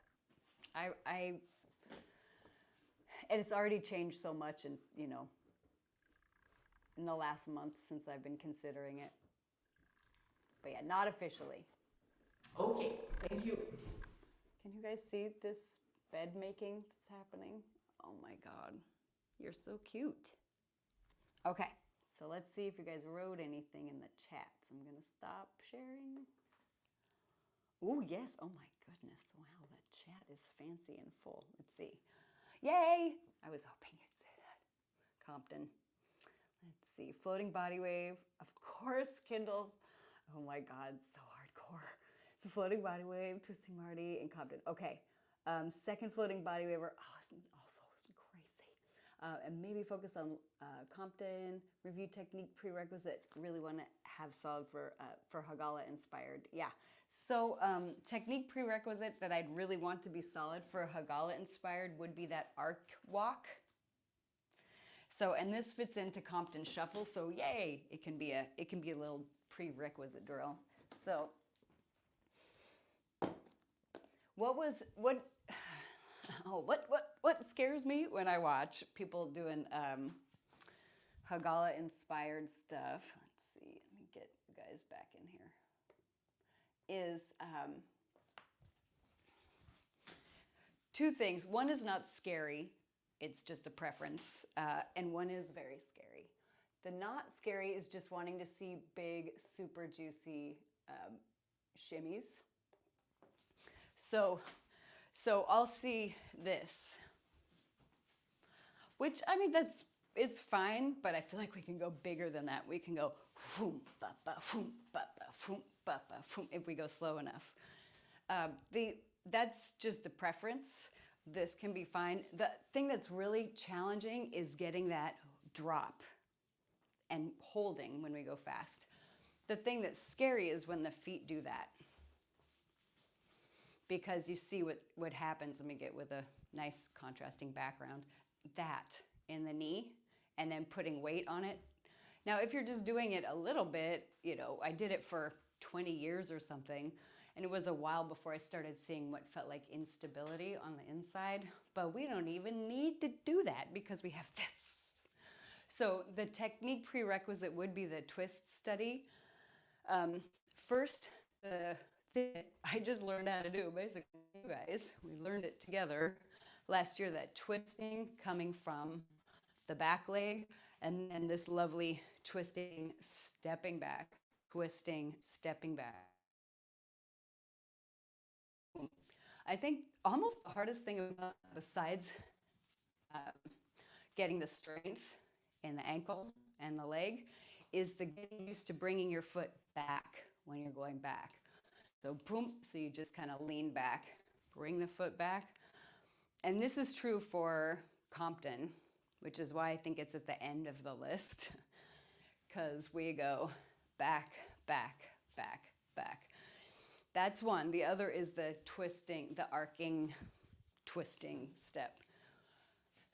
and it's already changed so much in the last month since I've been considering it. But yeah, not officially. Okay, thank you. Can you guys see this bed making that's happening? Oh my God, you're so cute. Okay, so let's see if you guys wrote anything in the chat. So I'm gonna stop sharing. Oh yes, oh my goodness, wow, that chat is fancy and full. Let's see. Yay! I was hoping you'd say that. Compton. Let's see, floating body wave, of course, Kindle. Oh my God, so hardcore. So floating body wave, Twisting Marty, and Compton. Okay, second floating body wave are also crazy. And maybe focus on Compton, review technique prerequisite. Really want to have solid for Hagala inspired. Yeah, so technique prerequisite that I'd really want to be solid for Hagala inspired would be that arc walk. So, and this fits into Compton Shuffle, so yay, it can be a little prerequisite drill. So, what scares me when I watch people doing Hagala inspired stuff? Let's see, let me get you guys back in here. Is two things. One is not scary. It's just a preference, and one is very scary. The not scary is just wanting to see big, super juicy shimmies. So I'll see this, which I mean it's fine, but I feel like we can go bigger than that. We can go foom ba ba foom ba ba foom ba ba foom if we go slow enough. That's just a preference. This can be fine. The thing that's really challenging is getting that drop and holding when we go fast. The thing that's scary is when the feet do that. Because you see what happens. Let me get with a nice contrasting background. That in the knee and then putting weight on it. Now, if you're just doing it a little bit, I did it for 20 years or something. And it was a while before I started seeing what felt like instability on the inside. But we don't even need to do that because we have this. So the technique prerequisite would be the twist study. First, the thing I just learned how to do, basically, you guys, we learned it together last year, that twisting coming from the back leg, and then this lovely twisting, stepping back, twisting, stepping back. I think almost the hardest thing about, besides getting the strength in the ankle and the leg, is the getting used to bringing your foot back when you're going back. So boom, so you just kind of lean back, bring the foot back. And this is true for Compton, which is why I think it's at the end of the list, because we go back, back, back, back. That's one. The other is the twisting, the arcing, twisting step.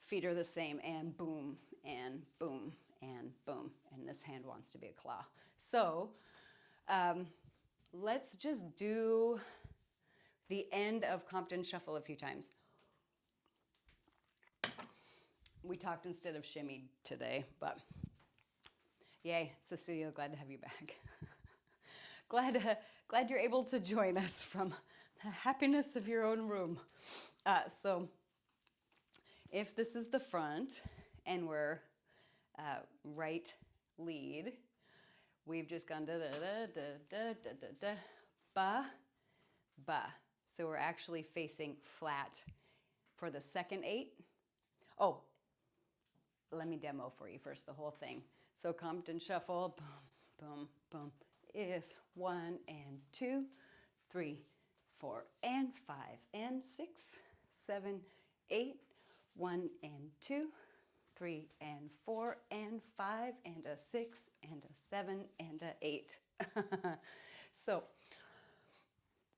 Feet are the same, and boom, and boom, and boom. And this hand wants to be a claw. So let's just do the end of Compton Shuffle a few times. We talked instead of shimmied today, but yay, Cecilia, glad to have you back. Glad you're able to join us from the happiness of your own room. So if this is the front and we're right lead, we've just gone da da da da da da da da ba ba. So we're actually facing flat for the second 8. Oh, let me demo for you first the whole thing. So Compton shuffle, boom, boom, boom, is 1 and 2, 3, 4 and 5 and 6, 7, 8, 1 and 2, 3 and 4 and 5 and a 6 and a 7 and a 8. So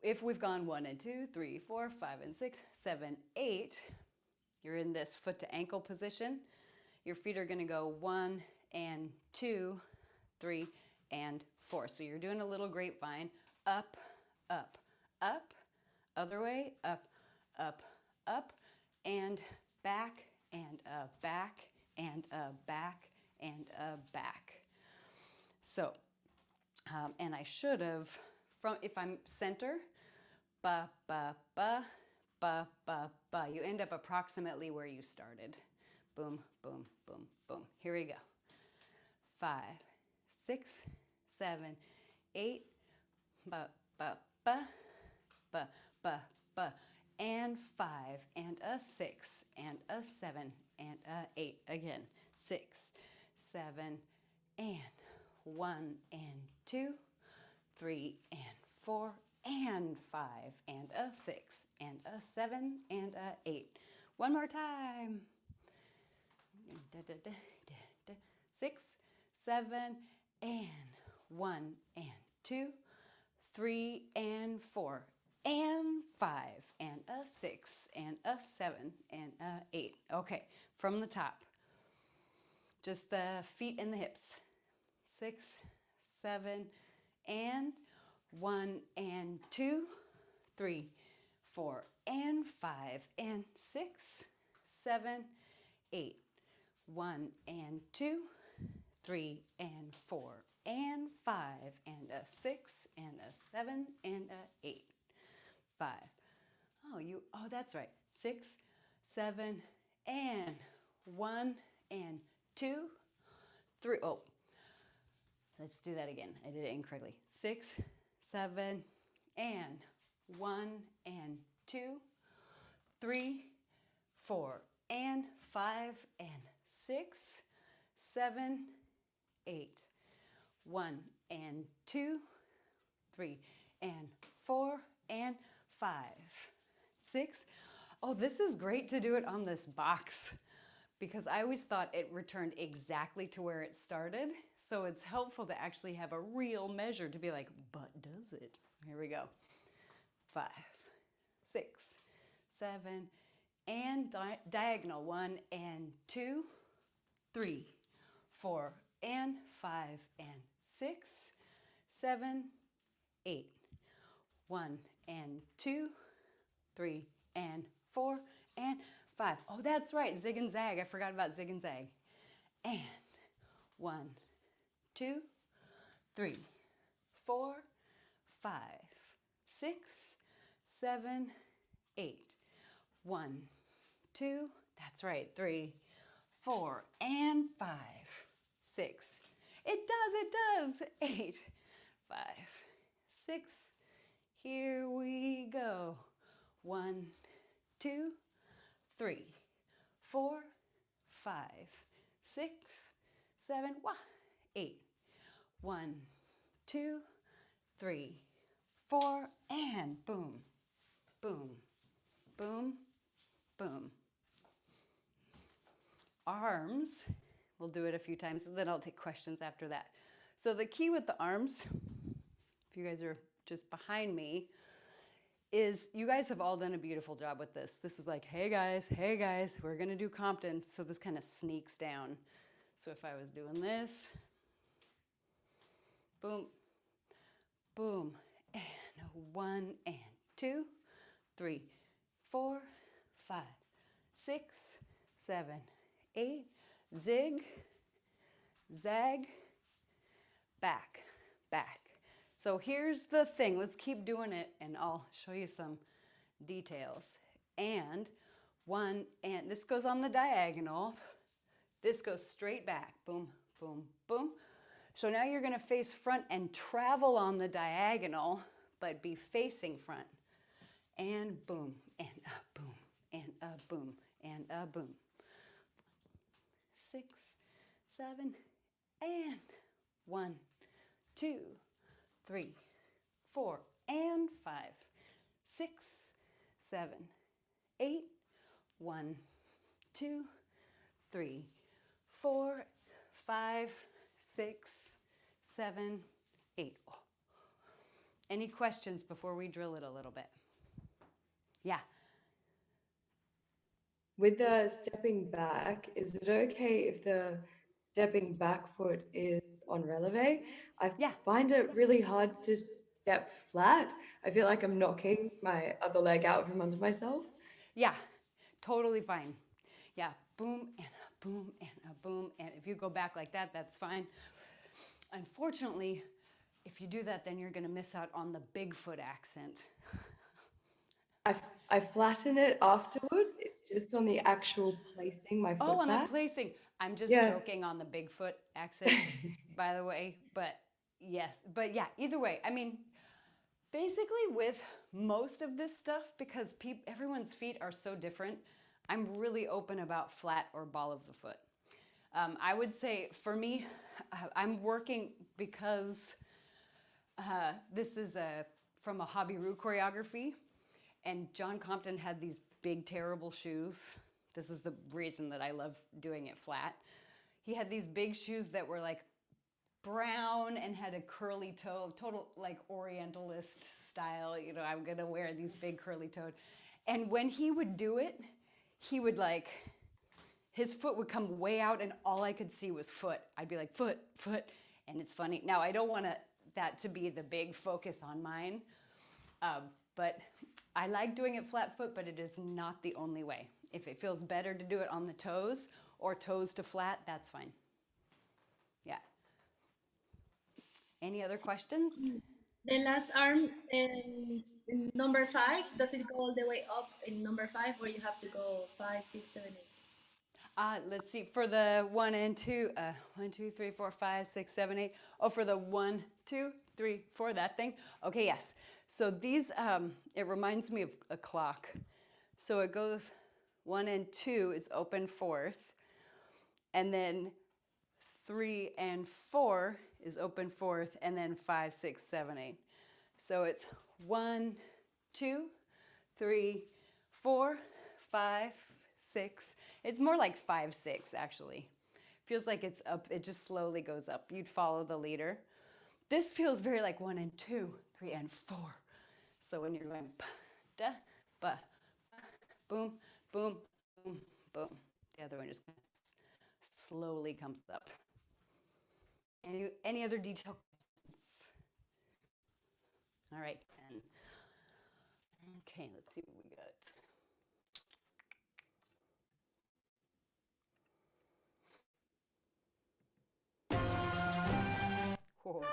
if we've gone 1 and 2, 3, 4, 5 and 6, 7, 8, you're in this foot to ankle position. Your feet are going to go 1 and 2, 3 and 4. So you're doing a little grapevine, up, up, up, other way, up, up, up, and back, and back, and back, and back. So, and I should have, if I'm center, ba, ba, ba, ba, ba, ba. You end up approximately where you started. Boom, boom, boom, boom. Here we go. 5, 6, 7, 8, ba, ba, ba, ba, ba, ba, and 5, and a 6, and a 7, and a 8. Again, 6, 7, and 1, and 2, 3, and 4, and 5, and a 6, and a 7, and a 8. One more time. 6, 7, and 1, and 2, 3, and 4, and 5, and a 6, and a 7, and a 8. Okay, from the top. Just the feet and the hips. 6, 7, and 1, and 2, 3, 4, and 5, and 6, 7, 8. 1 and 2, 3 and 4, and 5, and a 6, and a 7, and a 8. 5. Oh, that's right. 6, 7, and 1, and 2, 3. Oh, let's do that again. I did it incorrectly. 6, 7, and 1, and 2, 3, 4, and 5, and 6, 7, 8. 1 and 2, 3 and 4 and 5, 6. Oh, this is great to do it on this box because I always thought it returned exactly to where it started. So it's helpful to actually have a real measure to be like, but does it? Here we go. 5, 6, 7, and diagonal. 1 and 2, 3, 4, and 5, and 6, 7, 8. 1 and 2, 3 and 4 and 5. Oh, that's right, zig and zag. I forgot about zig and zag. And 1, 2, 3, 4, 5, 6, 7, 8. 1, 2, that's right, 3, 4, and 5, 6. It does. 8, 5, 6. Here we go. 1, 2, 3, 4, 5, 6, 7, 8. 1, 2, 3, 4, and boom, boom, boom, boom. Arms, we'll do it a few times and then I'll take questions after that. So the key with the arms, if you guys are just behind me, is you guys have all done a beautiful job with this. This is like, hey guys, we're gonna do Compton. So this kind of sneaks down. So if I was doing this, boom, boom, and 1 and 2, 3, 4, 5, 6, 7, 8, zig, zag, back, back. So here's the thing, let's keep doing it and I'll show you some details. And 1, and this goes on the diagonal. This goes straight back, boom, boom, boom. So now you're gonna face front and travel on the diagonal, but be facing front. And boom, and a boom, and a boom, and a boom. 6, 7, and 1, 2, 3, 4, and 5, 6, 7, 8, 1, 2, 3, 4, 5, 6, 7, 8. Oh. Any questions before we drill it a little bit? Yeah. With the stepping back, is it okay if the stepping back foot is on releve? I Yeah. find it really hard to step flat. I feel like I'm knocking my other leg out from under myself. Yeah, totally fine. Yeah, boom and a boom and a boom. And if you go back like that, that's fine. Unfortunately, if you do that, then you're going to miss out on the Bigfoot accent. I flatten it afterwards. It's just on the actual placing my foot Oh, on the back. placing. I'm just Yeah. joking on the Bigfoot accent, by the way. But yes, but yeah, either way. I mean, basically with most of this stuff, because everyone's feet are so different, I'm really open about flat or ball of the foot. I would say for me, I'm working because this is from a Hobby Roo choreography, and John Compton had these big, terrible shoes. This is the reason that I love doing it flat. He had these big shoes that were like brown and had a curly toe, total like Orientalist style. You know, I'm gonna wear these big curly toed. And when he would do it, he would like, his foot would come way out and all I could see was foot. I'd be like, foot, foot. And it's funny. Now, I don't want that to be the big focus on mine, but I like doing it flat foot, but it is not the only way. If it feels better to do it on the toes or toes to flat, that's fine. Yeah. Any other questions? The last arm in number 5, does it go all the way up in number 5, or you have to go 5, 6, 7, 8? Let's see, for the 1 and 2, 1, 2, 3, 4, 5, 6, 7, 8. Oh, for the 1, 2, 3, 4, that thing? Okay, yes. So these, it reminds me of a clock. So it goes 1 and 2 is open 4th, and then 3 and 4 is open 4th, and then 5, 6, 7, 8. So it's 1, 2, 3, 4, 5, 6. It's more like 5, 6 actually. Feels like it's up, it just slowly goes up. You'd follow the leader. This feels very like 1 and 2, 3 and 4. So when you're going da, ba, boom, boom, boom, boom. The other one just slowly comes up. Any other detail questions? All right, and okay, let's see what we got. Oh,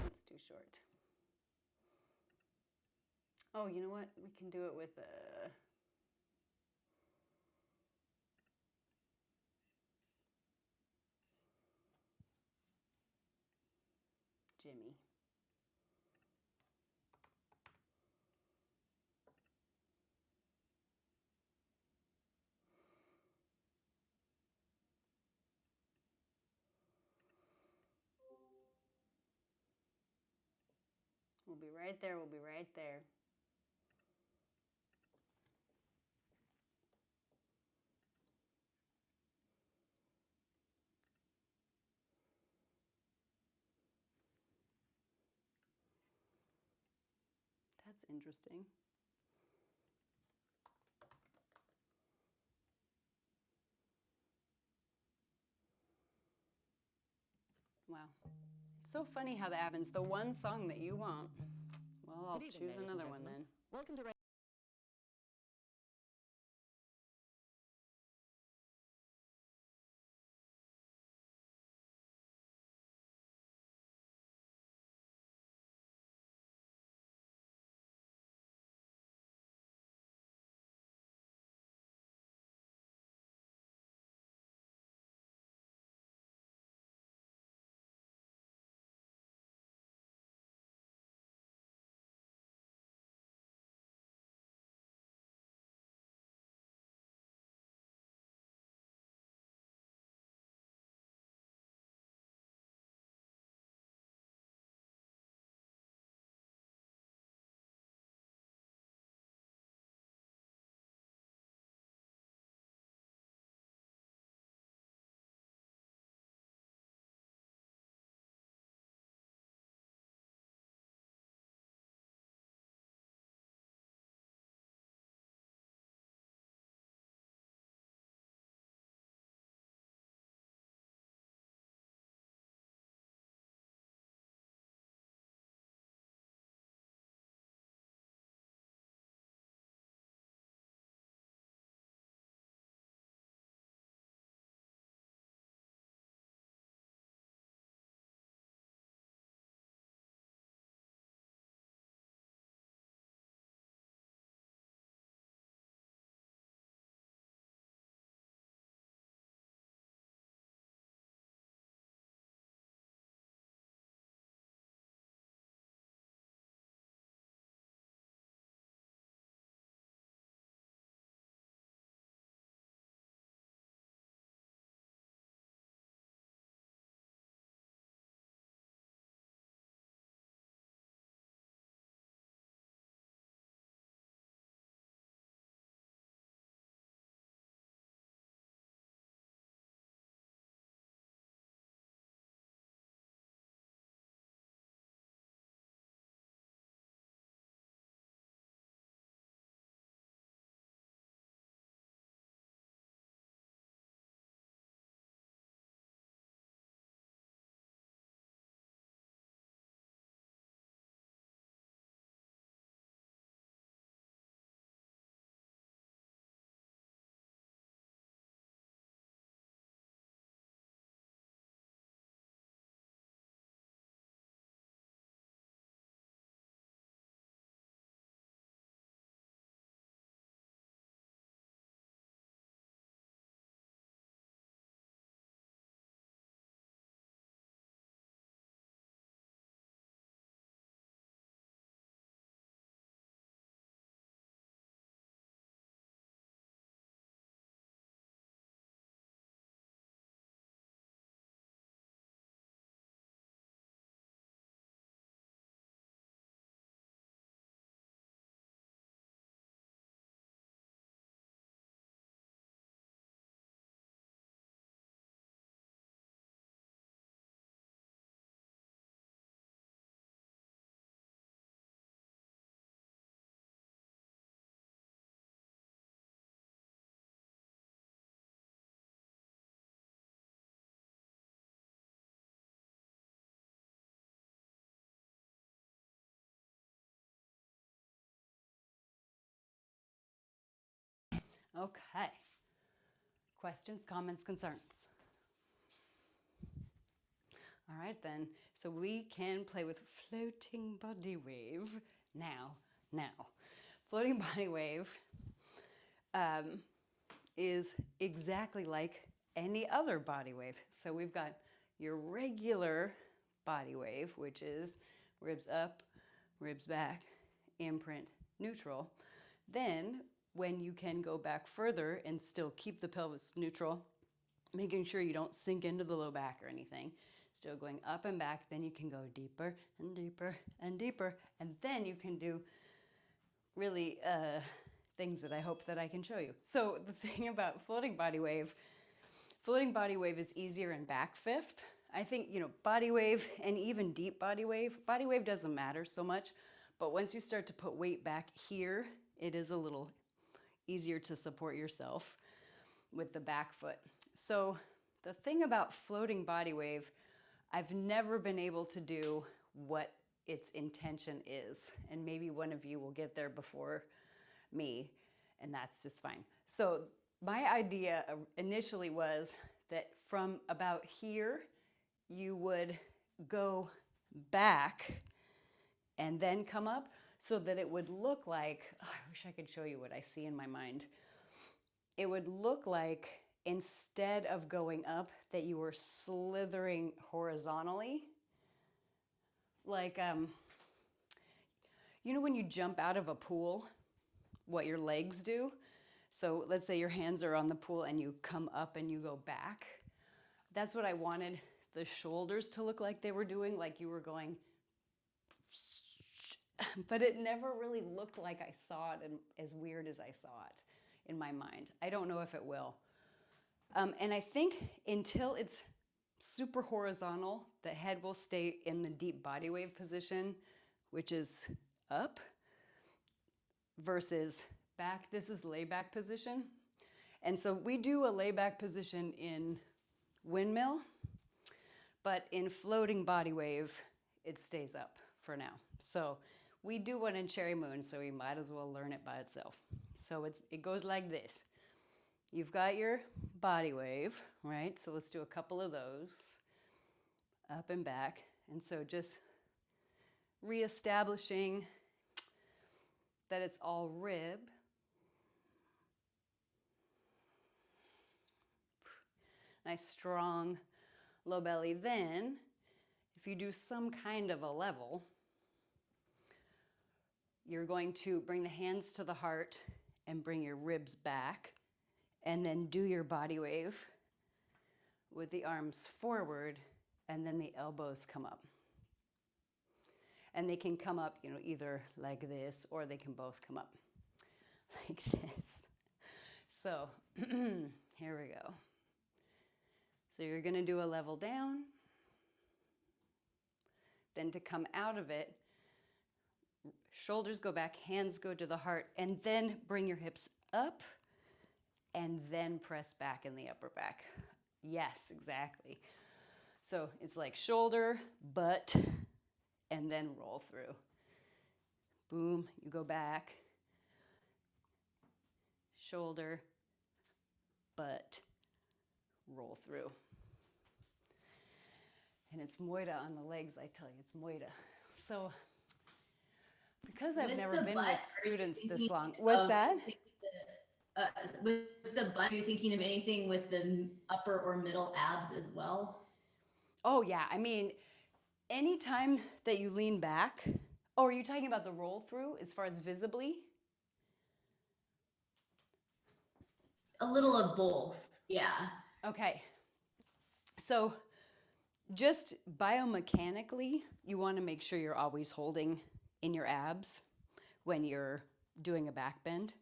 it's too short. Oh, you know what? We can do it with Jimmy. We'll be right there. We'll be right there. That's interesting. Wow. It's so funny how that happens. The one song that you want. Well, I'll choose another one then. Welcome to Okay. Questions, comments, concerns? All right then, so we can play with floating body wave now. Floating body wave is exactly like any other body wave. So we've got your regular body wave, which is ribs up, ribs back, imprint, neutral. Then when you can go back further and still keep the pelvis neutral, making sure you don't sink into the low back or anything, still going up and back, then you can go deeper and deeper and deeper, and then you can do really things that I hope that I can show you. So the thing about floating body wave is easier in back fifth. I think, body wave and even deep body wave doesn't matter so much, but once you start to put weight back here, it is a little easier to support yourself with the back foot. So the thing about floating body wave, I've never been able to do what its intention is, and maybe one of you will get there before me, and that's just fine. So my idea initially was that from about here, you would go back and then come up so that it would look like, I wish I could show you what I see in my mind. It would look like instead of going up, that you were slithering horizontally. Like, when you jump out of a pool, what your legs do? So let's say your hands are on the pool and you come up and you go back. That's what I wanted the shoulders to look like they were doing, like you were going, but it never really looked like I saw it, and as weird as I saw it in my mind. I don't know if it will. And I think until it's super horizontal, the head will stay in the deep body wave position, which is up, versus back. This is layback position. And so we do a layback position in windmill, but in floating body wave, it stays up for now. So we do one in Cherry Moon, so we might as well learn it by itself. So it goes like this. You've got your body wave, right? So let's do a couple of those, up and back. And so just reestablishing that it's all rib. Nice strong low belly. Then, if you do some kind of a level, you're going to bring the hands to the heart and bring your ribs back, and then do your body wave with the arms forward, and then the elbows come up. And they can come up, either like this, or they can both come up like this. So here we go. So you're gonna do a level down. Then to come out of it, shoulders go back, hands go to the heart, and then bring your hips up, and then press back in the upper back. Yes, exactly. So it's like shoulder, butt, and then roll through. Boom, you go back, shoulder, butt, roll through. And it's moida on the legs, I tell you, it's moida. So because I've never been with students this long, what's that? With the butt, are you thinking of anything with the upper or middle abs as well? Oh yeah, I mean, anytime that you lean back, oh, are you talking about the roll through as far as visibly? A little of both, yeah. Okay, so just biomechanically, you want to make sure you're always holding in your abs when you're doing a back bend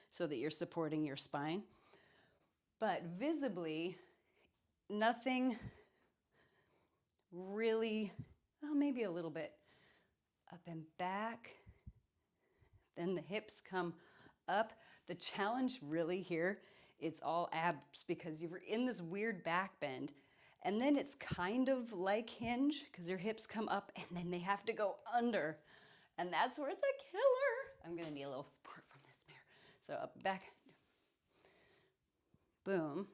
so that you're supporting your spine. But visibly, nothing really, well, maybe a little bit up and back. Then the hips come up. The challenge really here, it's all abs because you're in this weird back bend. And then it's kind of like hinge because your hips come up and then they have to go under. And that's where it's a killer. I'm gonna need a little support from this mirror. So up, back. boom,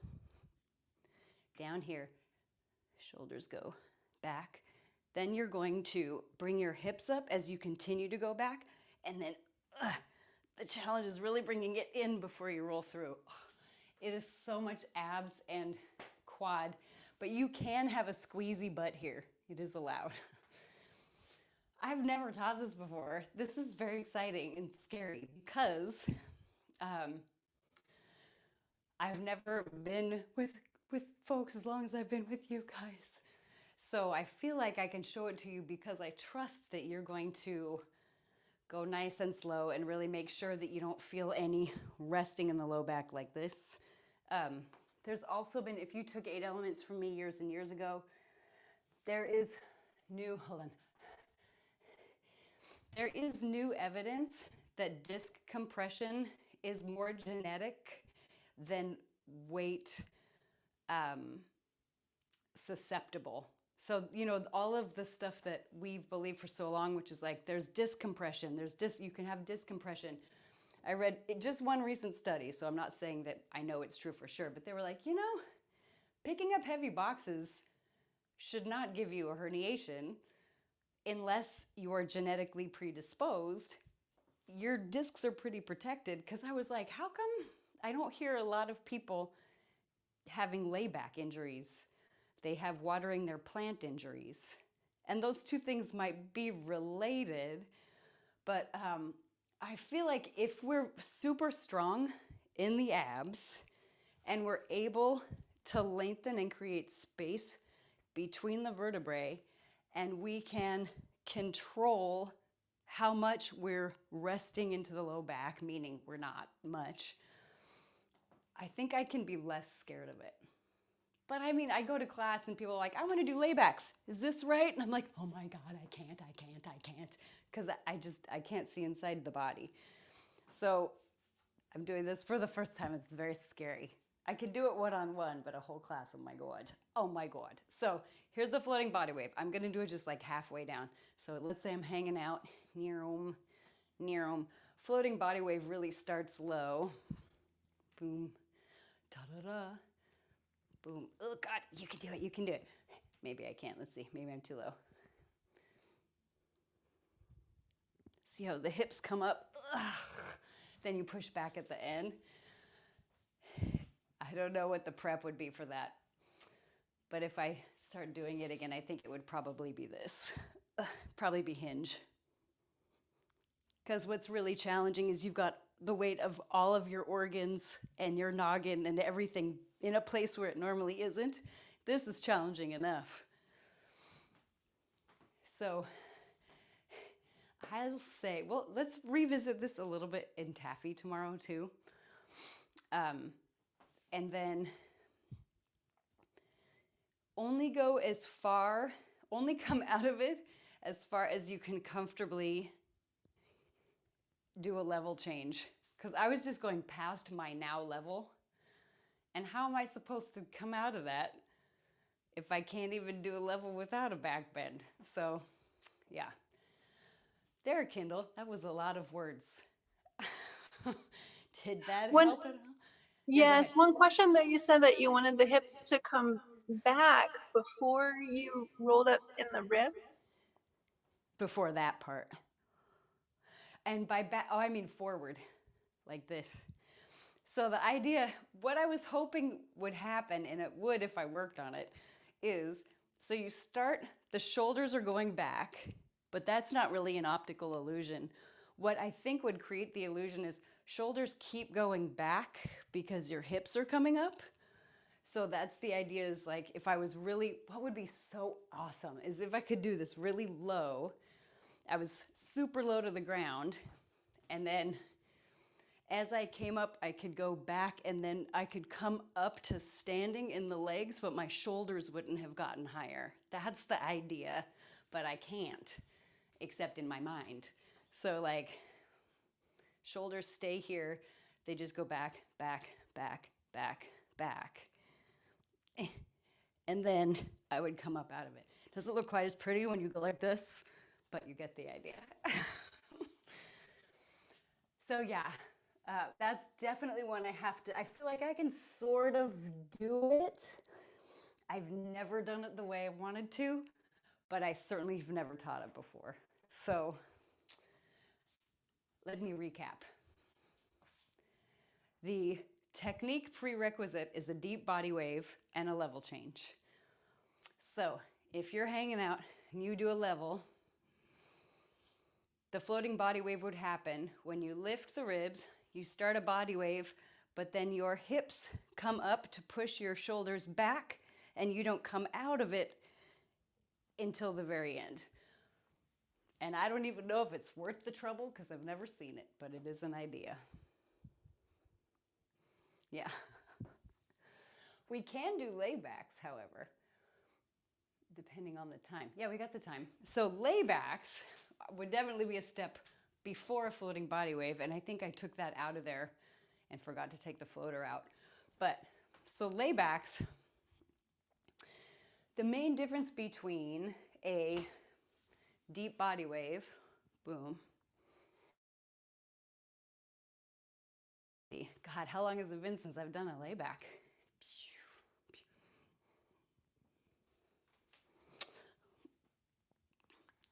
down here, shoulders go back. Then you're going to bring your hips up as you continue to go back, and then the challenge is really bringing it in before you roll through. It is so much abs and quad, but you can have a squeezy butt here. It is allowed. I've never taught this before. This is very exciting and scary because I've never been with folks as long as I've been with you guys. So I feel like I can show it to you because I trust that you're going to go nice and slow and really make sure that you don't feel any resting in the low back like this. There's also been, if you took 8 elements from me years and years ago, there is new evidence that disc compression is more genetic than weight susceptible. So, you know, all of the stuff that we've believed for so long, which is like there's disc compression, you can have disc compression. I read just one recent study, so I'm not saying that I know it's true for sure, but they were like, you know, picking up heavy boxes should not give you a herniation unless you are genetically predisposed. Your discs are pretty protected, because I was like, how come I don't hear a lot of people having layback injuries? They have watering their plant injuries. And those two things might be related, but I feel like if we're super strong in the abs and we're able to lengthen and create space between the vertebrae, and we can control how much we're resting into the low back, meaning we're not much, I think I can be less scared of it. But I mean, I go to class and people are like, I want to do laybacks. Is this right? And I'm like, oh my God, I can't. Because I can't see inside the body. So I'm doing this for the first time. It's very scary. I could do it one-on-one, but a whole class, oh my God. So here's the floating body wave. I'm going to do it just like halfway down. So let's say I'm hanging out near them. Floating body wave really starts low. Boom, da-da-da. Boom. Oh God, you can do it. Maybe I can't. Let's see. Maybe I'm too low. See how the hips come up? Ugh. Then you push back at the end. I don't know what the prep would be for that. But if I start doing it again, I think it would probably be this. Probably be hinge. Because what's really challenging is you've got the weight of all of your organs and your noggin and everything in a place where it normally isn't. This is challenging enough. So I'll say, well, let's revisit this a little bit in taffy tomorrow too. And then only come out of it as far as you can comfortably do a level change. Because I was just going past my now level. And how am I supposed to come out of that if I can't even do a level without a back bend? So, yeah. There, Kindle, that was a lot of words. Did that help at all? Yes, one question that you said that you wanted the hips to come back before you rolled up in the ribs. Before that part. And by back, I mean forward, like this. So the idea, what I was hoping would happen, and it would if I worked on it, is, so you start, the shoulders are going back, but that's not really an optical illusion. What I think would create the illusion is shoulders keep going back because your hips are coming up. So that's the idea, is like, if I was really, what would be so awesome is if I could do this really low. I was super low to the ground, and then as I came up, I could go back, and then I could come up to standing in the legs, but my shoulders wouldn't have gotten higher. That's the idea, but I can't, except in my mind. So like, shoulders stay here. They just go back, back, back, back, back. And then I would come up out of it. Doesn't look quite as pretty when you go like this, but you get the idea. So yeah, That's definitely one I feel like I can sort of do it. I've never done it the way I wanted to, but I certainly have never taught it before. So let me recap. The technique prerequisite is a deep body wave and a level change. So if you're hanging out and you do a level, the floating body wave would happen when you lift the ribs, you start a body wave, but then your hips come up to push your shoulders back and you don't come out of it until the very end. And I don't even know if it's worth the trouble because I've never seen it, but it is an idea. Yeah. We can do laybacks, however, depending on the time. Yeah, we got the time. So laybacks would definitely be a step before a floating body wave, and I think I took that out of there and forgot to take the floater out. But so laybacks, the main difference between a deep body wave, boom. God, how long has it been since I've done a layback?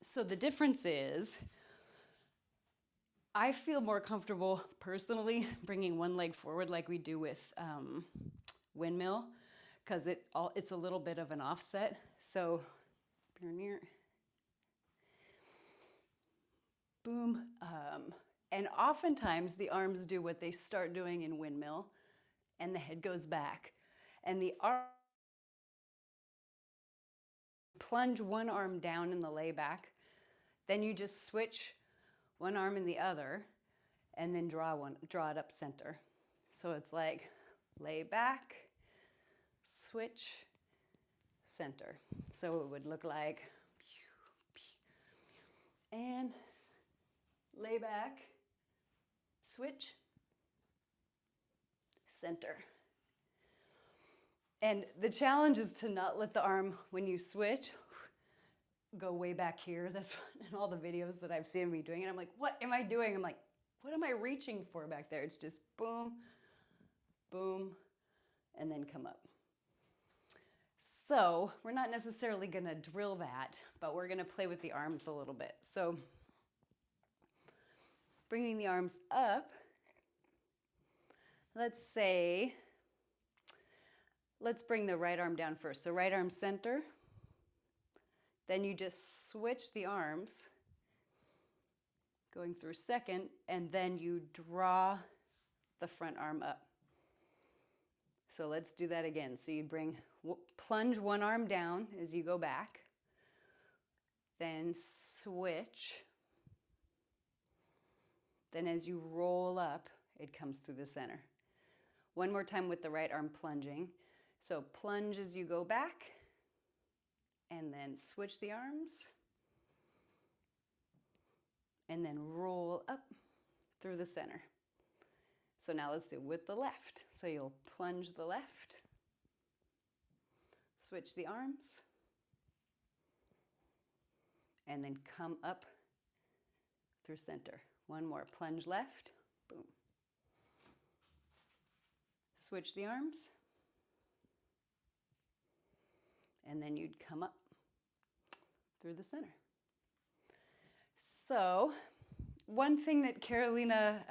So the difference is, I feel more comfortable personally bringing one leg forward like we do with windmill, because it's a little bit of an offset. So, near, boom. And oftentimes the arms do what they start doing in windmill, and the head goes back. And the arm, plunge one arm down in the layback, then you just switch one arm in the other, and then draw it up center. So it's like lay back, switch, center. So it would look like, and lay back, switch, center. And the challenge is to not let the arm, when you switch, go way back here. That's in all the videos that I've seen me doing it. I'm like, what am I doing? I'm like, what am I reaching for back there? It's just boom, boom, and then come up. So we're not necessarily gonna drill that, but we're gonna play with the arms a little bit. So bringing the arms up, let's bring the right arm down first. So right arm center, then you just switch the arms, going through second, and then you draw the front arm up. So let's do that again. So you plunge one arm down as you go back, then switch. Then as you roll up, it comes through the center. One more time with the right arm plunging. So plunge as you go back, and then switch the arms, and then roll up through the center. So now let's do it with the left. So you'll plunge the left, switch the arms, and then come up through center. One more, plunge left, boom. Switch the arms, and then you'd come up through the center. So one thing that Carolina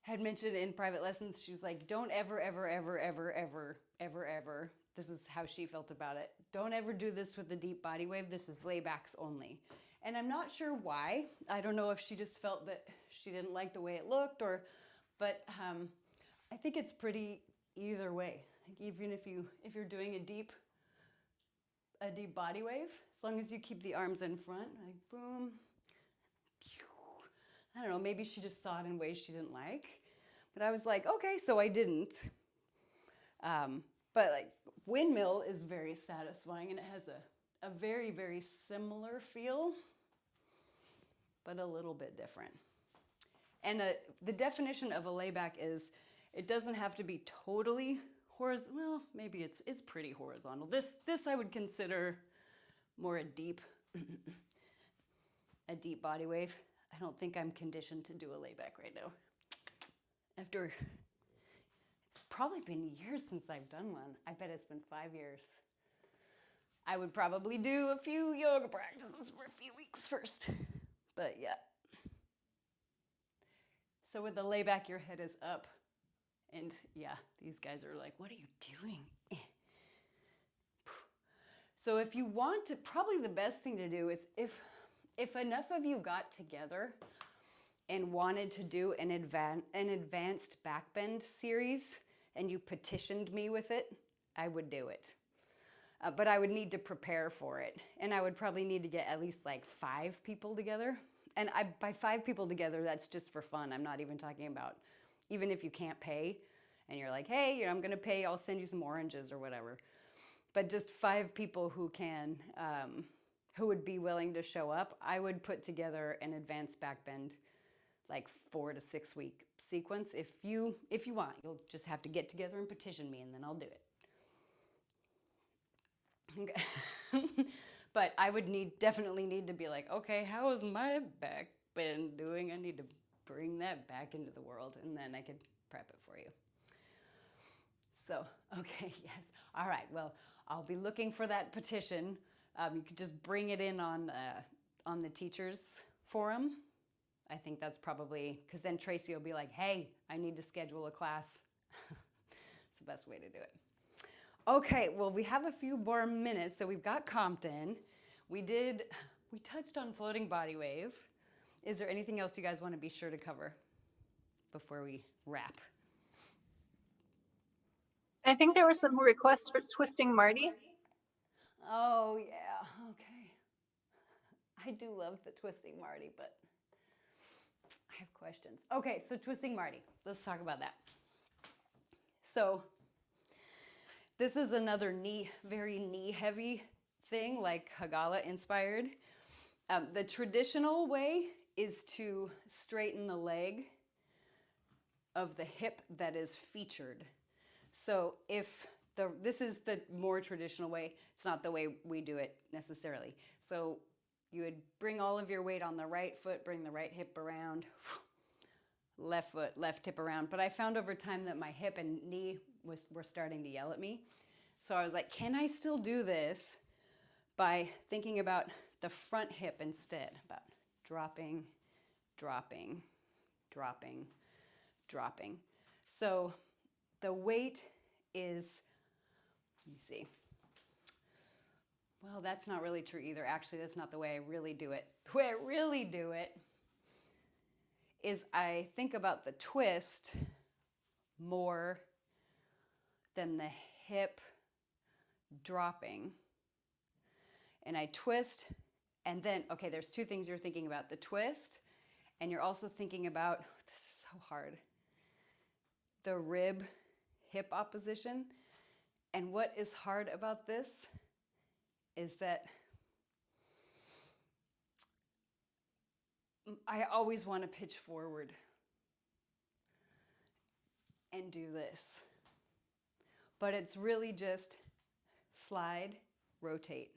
had mentioned in private lessons, she was like, don't ever, this is how she felt about it, don't ever do this with the deep body wave, this is laybacks only. And I'm not sure why. I don't know if she just felt that she didn't like the way it looked, but I think it's pretty either way. Like even if you're doing a deep body wave, as long as you keep the arms in front, like boom, I don't know, maybe she just saw it in ways she didn't like. But I was like, okay, so I didn't. But like windmill is very satisfying, and it has a very, very similar feel, but a little bit different. And the definition of a layback is it doesn't have to be totally horizontal. Well, maybe it's pretty horizontal. This I would consider more a deep body wave. I don't think I'm conditioned to do a layback right now. after, it's probably been years since I've done one. I bet it's been 5 years. I would probably do a few yoga practices for a few weeks first, but yeah. So with the lay back, your head is up. And yeah, these guys are like, what are you doing? So if you want to, probably the best thing to do is if enough of you got together and wanted to do an advanced backbend series and you petitioned me with it, I would do it. But I would need to prepare for it. And I would probably need to get at least like 5 people together. And by 5 people together, that's just for fun. I'm not even talking about, even if you can't pay and you're like, hey, you know, I'm gonna pay, I'll send you some oranges or whatever. But just 5 people who can, who would be willing to show up, I would put together an advanced backbend, like 4 to 6 week sequence. If you want, you'll just have to get together and petition me and then I'll do it. Okay. But I would definitely need to be like, okay, how is my back bend doing? I need to bring that back into the world and then I could prep it for you. So, okay, yes. All right, well, I'll be looking for that petition. You could just bring it in on the teachers forum. I think that's probably, because then Tracy will be like, hey, I need to schedule a class. It's the best way to do it. Okay, well, we have a few more minutes. So we've got Compton. We touched on floating body wave. Is there anything else you guys want to be sure to cover before we wrap? I think there were some requests for Twisting Marty. Oh, yeah, okay. I do love the Twisting Marty, but I have questions. Okay, so Twisting Marty, let's talk about that. So this is another very knee-heavy thing, like Hagala inspired. The traditional way is to straighten the leg of the hip that is featured. So this is the more traditional way, it's not the way we do it necessarily. So you would bring all of your weight on the right foot, bring the right hip around, left foot, left hip around. But I found over time that my hip and knee were starting to yell at me. So I was like, can I still do this by thinking about the front hip instead, about dropping, dropping, dropping, dropping. So the weight is, let me see. Well, that's not really true either. Actually, that's not the way I really do it. The way I really do it is I think about the twist more than the hip dropping. And I twist, and then, okay, there's 2 things you're thinking about. The twist, and you're also thinking about, this is so hard, the rib hip opposition. And what is hard about this is that I always want to pitch forward and do this. But it's really just slide, rotate.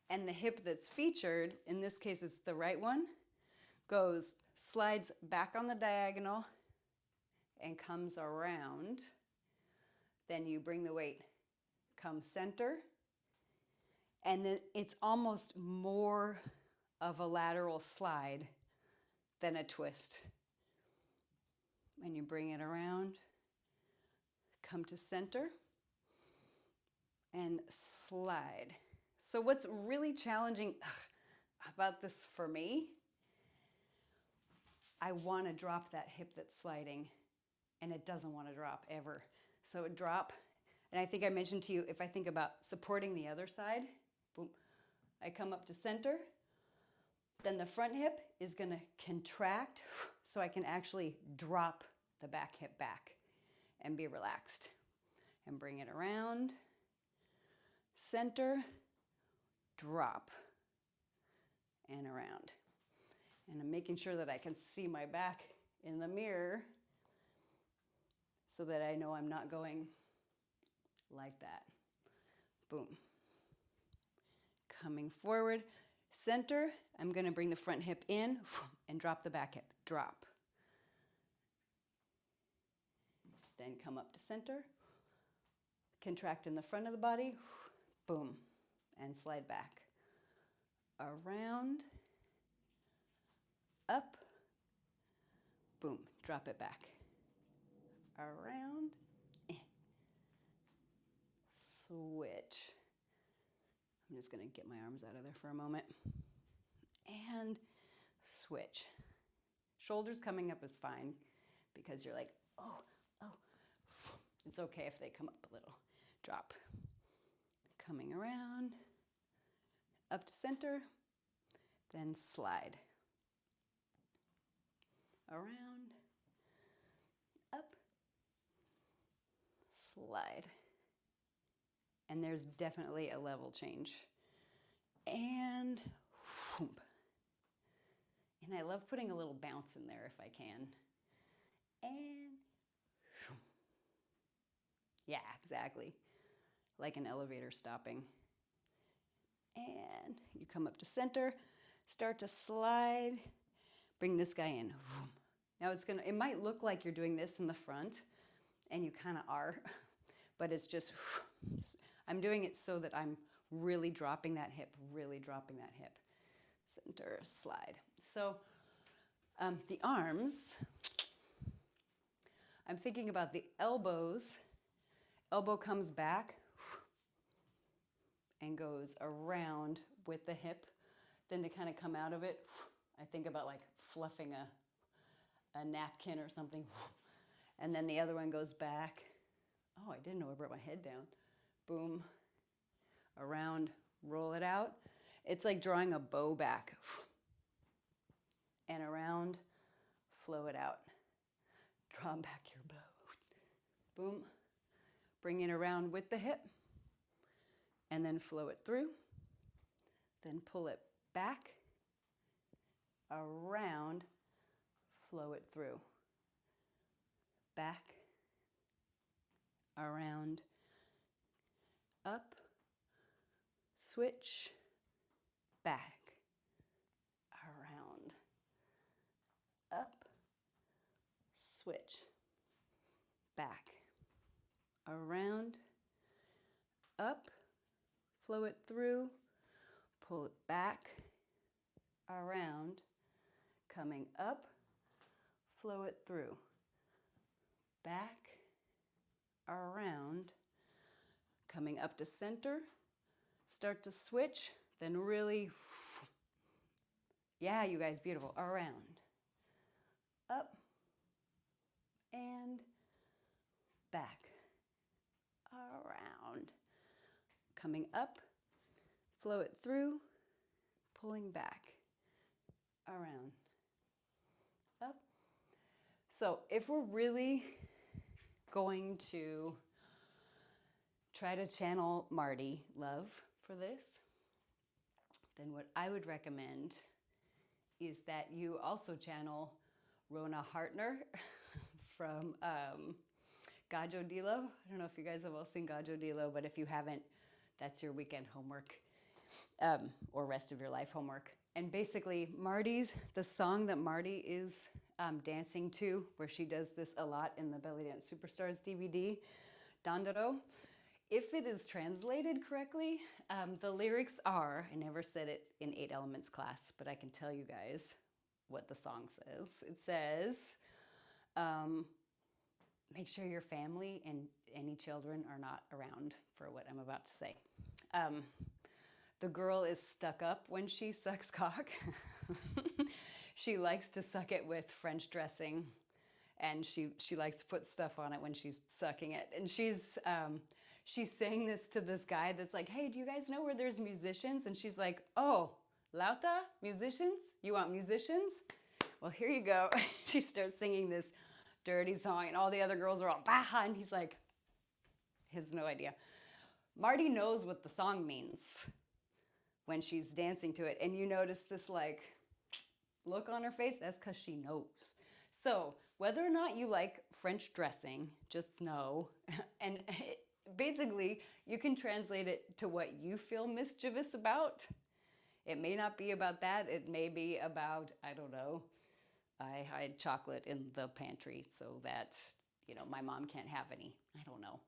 And the hip that's featured, in this case it's the right one, slides back on the diagonal and comes around. Then you bring the weight, come center, and then it's almost more of a lateral slide than a twist. And you bring it around, come to center, and slide. So what's really challenging about this for me, I want to drop that hip that's sliding, and it doesn't want to drop ever. So it drop, and I think I mentioned to you, if I think about supporting the other side, boom, I come up to center, then the front hip is going to contract so I can actually drop the back hip back and be relaxed. And bring it around, center, drop, and around. And I'm making sure that I can see my back in the mirror so that I know I'm not going like that. Boom. Coming forward, center, I'm going to bring the front hip in and drop the back hip. Drop, then come up to center, contract in the front of the body, boom, and slide back. Around, up, boom, drop it back. Around, switch. I'm just gonna get my arms out of there for a moment. And switch. Shoulders coming up is fine because you're like, oh. It's okay if they come up a little. Drop. Coming around, up to center, then slide. Around, up, slide. And there's definitely a level change. And whoop. And I love putting a little bounce in there if I can. And whoop. Yeah, exactly. Like an elevator stopping. And you come up to center, start to slide, bring this guy in. Now it might look like you're doing this in the front, and you kind of are, but it's just, I'm doing it so that I'm really dropping that hip, Center, slide. So the arms, I'm thinking about the elbows. Elbow comes back and goes around with the hip. Then to kind of come out of it, I think about like fluffing a napkin or something. And then the other one goes back. Oh, I didn't know I brought my head down. Boom, around, roll it out. It's like drawing a bow back. And around, flow it out. Draw back your bow. Boom. Bring it around with the hip. And then flow it through. Then pull it back, around, flow it through. Back, around, up, switch, back, around, up, switch, back, around, up, flow it through, pull it back, around, coming up, flow it through, back, around, coming up to center, start to switch, then really, yeah, you guys, beautiful, around, up, and back, around, coming up, flow it through, pulling back, around, up. So if we're really going to try to channel Marty Love for this, then what I would recommend is that you also channel Rona Hartner from Gajo Dilo. I don't know if you guys have all seen Gajo Dilo, but if you haven't, that's your weekend homework or rest of your life homework. And basically, the song that Marty is dancing to, where she does this a lot in the Bellydance Superstars DVD, Dandaro, if it is translated correctly, the lyrics are, I never said it in 8 Elements class, but I can tell you guys what the song says. It says, make sure your family and any children are not around for what I'm about to say. The girl is stuck up when she sucks cock. She likes to suck it with French dressing, and she likes to put stuff on it when she's sucking it. And she's saying this to this guy that's like, hey, do you guys know where there's musicians? And she's like, oh, Lauta, musicians? You want musicians? Well, here you go. She starts singing this dirty song, and all the other girls are all, bah, and he's like, he has no idea. Marty knows what the song means when she's dancing to it, and you notice this like look on her face. That's because she knows. So whether or not you like French dressing, just know, and basically you can translate it to what you feel mischievous about. It may not be about that. It may be about, I don't know, I hide chocolate in the pantry so that, my mom can't have any. I don't know.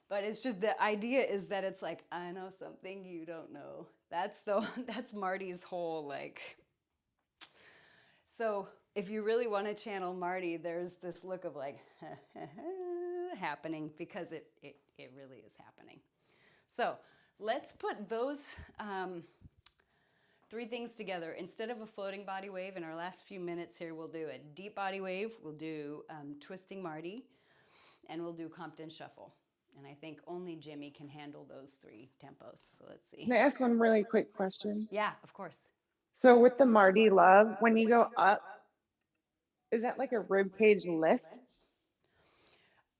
But it's just the idea is that it's like, I know something you don't know. That's Marty's whole like. So if you really want to channel Marty, there's this look of like happening because it really is happening. So let's put those 3 things together. Instead of a floating body wave, in our last few minutes here, we'll do a deep body wave, we'll do twisting Marty, and we'll do Compton shuffle. And I think only Jimmy can handle those 3 tempos. So let's see. Can I ask one really quick question? Yeah, of course. So with the Marty Love, when you go up, is that like a rib cage lift?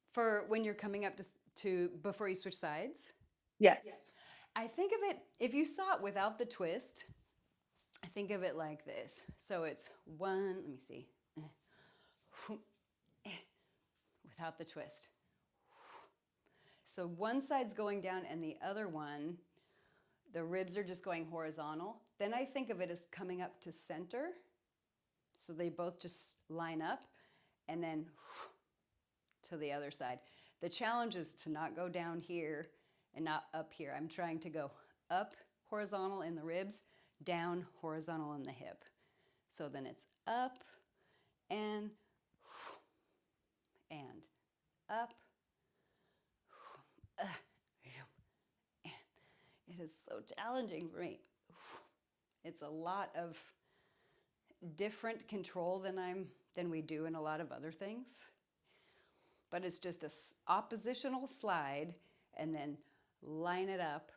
For when you're coming up to before you switch sides? Yes. I think of it, if you saw it without the twist, I think of it like this. So it's 1, let me see, without the twist. So one side's going down and the other one, the ribs are just going horizontal. Then I think of it as coming up to center. So they both just line up and then to the other side. The challenge is to not go down here and not up here. I'm trying to go up horizontal in the ribs, down horizontal in the hip. So then it's up and up. And it is so challenging for me. It's a lot of different control than we do in a lot of other things. But it's just a oppositional slide and then line it up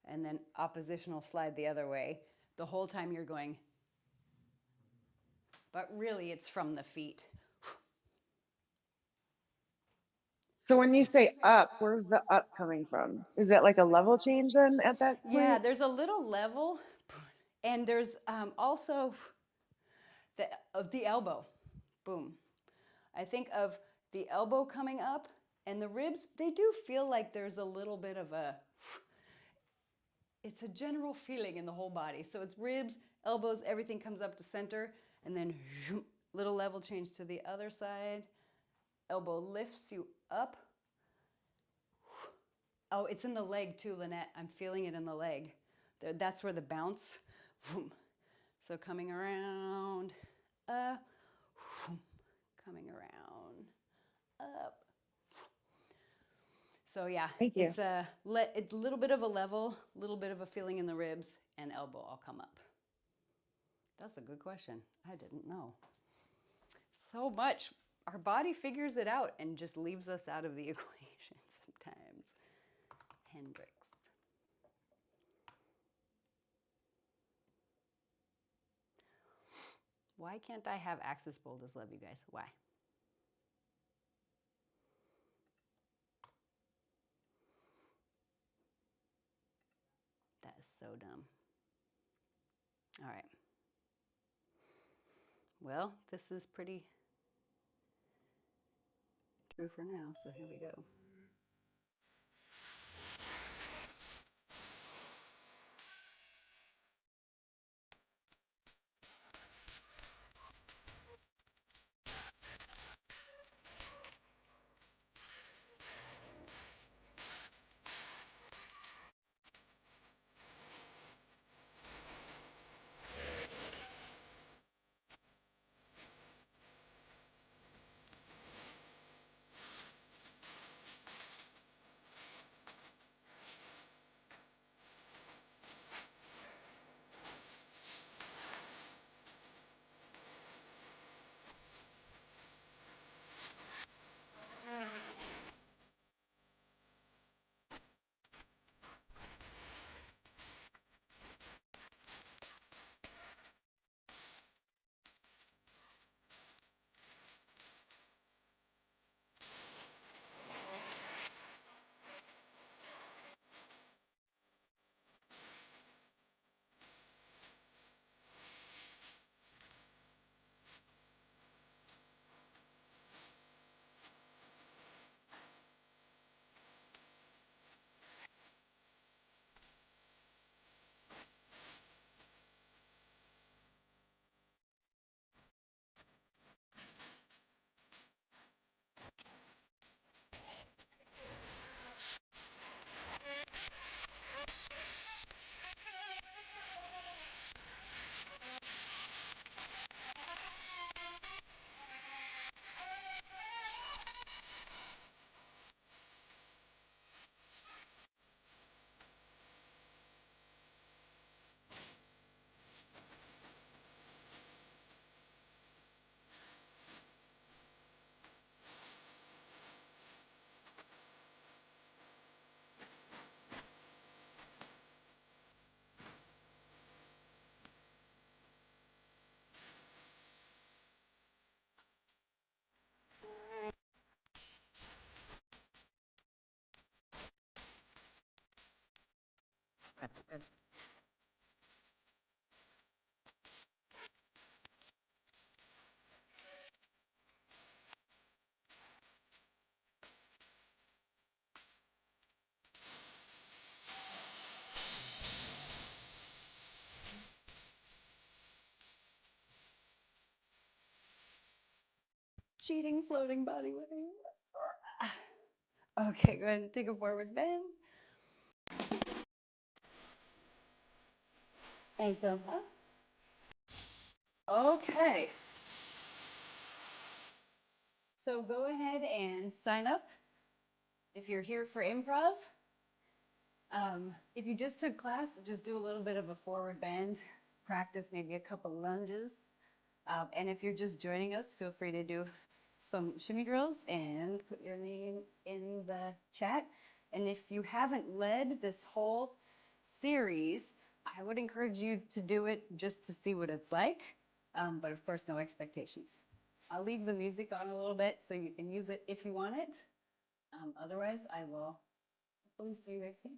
and then oppositional slide the other way. The whole time you're going, but really it's from the feet. So when you say up, where's the up coming from? Is that like a level change then at that point? Yeah, there's a little level, and there's also the elbow. Boom. I think of the elbow coming up, and the ribs, they do feel like there's a little bit of it's a general feeling in the whole body. So it's ribs, elbows, everything comes up to center, and then little level change to the other side. Elbow lifts you up. Oh, it's in the leg too, Lynette. I'm feeling it in the leg. That's where the bounce. So coming around, coming around, up. So yeah, Thank you. it's a little bit of a level, a little bit of a feeling in the ribs, and elbow all come up. That's a good question. I didn't know. So much. Our body figures it out and just leaves us out of the equation sometimes. Hendrix. Why can't I have Axis Bold as Love You Guys? Why? That is so dumb. All right. Well, this is pretty true for now, so here we go. cheating floating body wave. Okay, go ahead and take a forward bend. And come up. Okay. So go ahead and sign up if you're here for improv. If you just took class, just do a little bit of a forward bend, practice maybe a couple lunges. And if you're just joining us, feel free to do some shimmy drills and put your name in the chat. And if you haven't led this whole series, I would encourage you to do it just to see what it's like. But of course, no expectations. I'll leave the music on a little bit so you can use it if you want it. Otherwise, I will hopefully see you guys soon.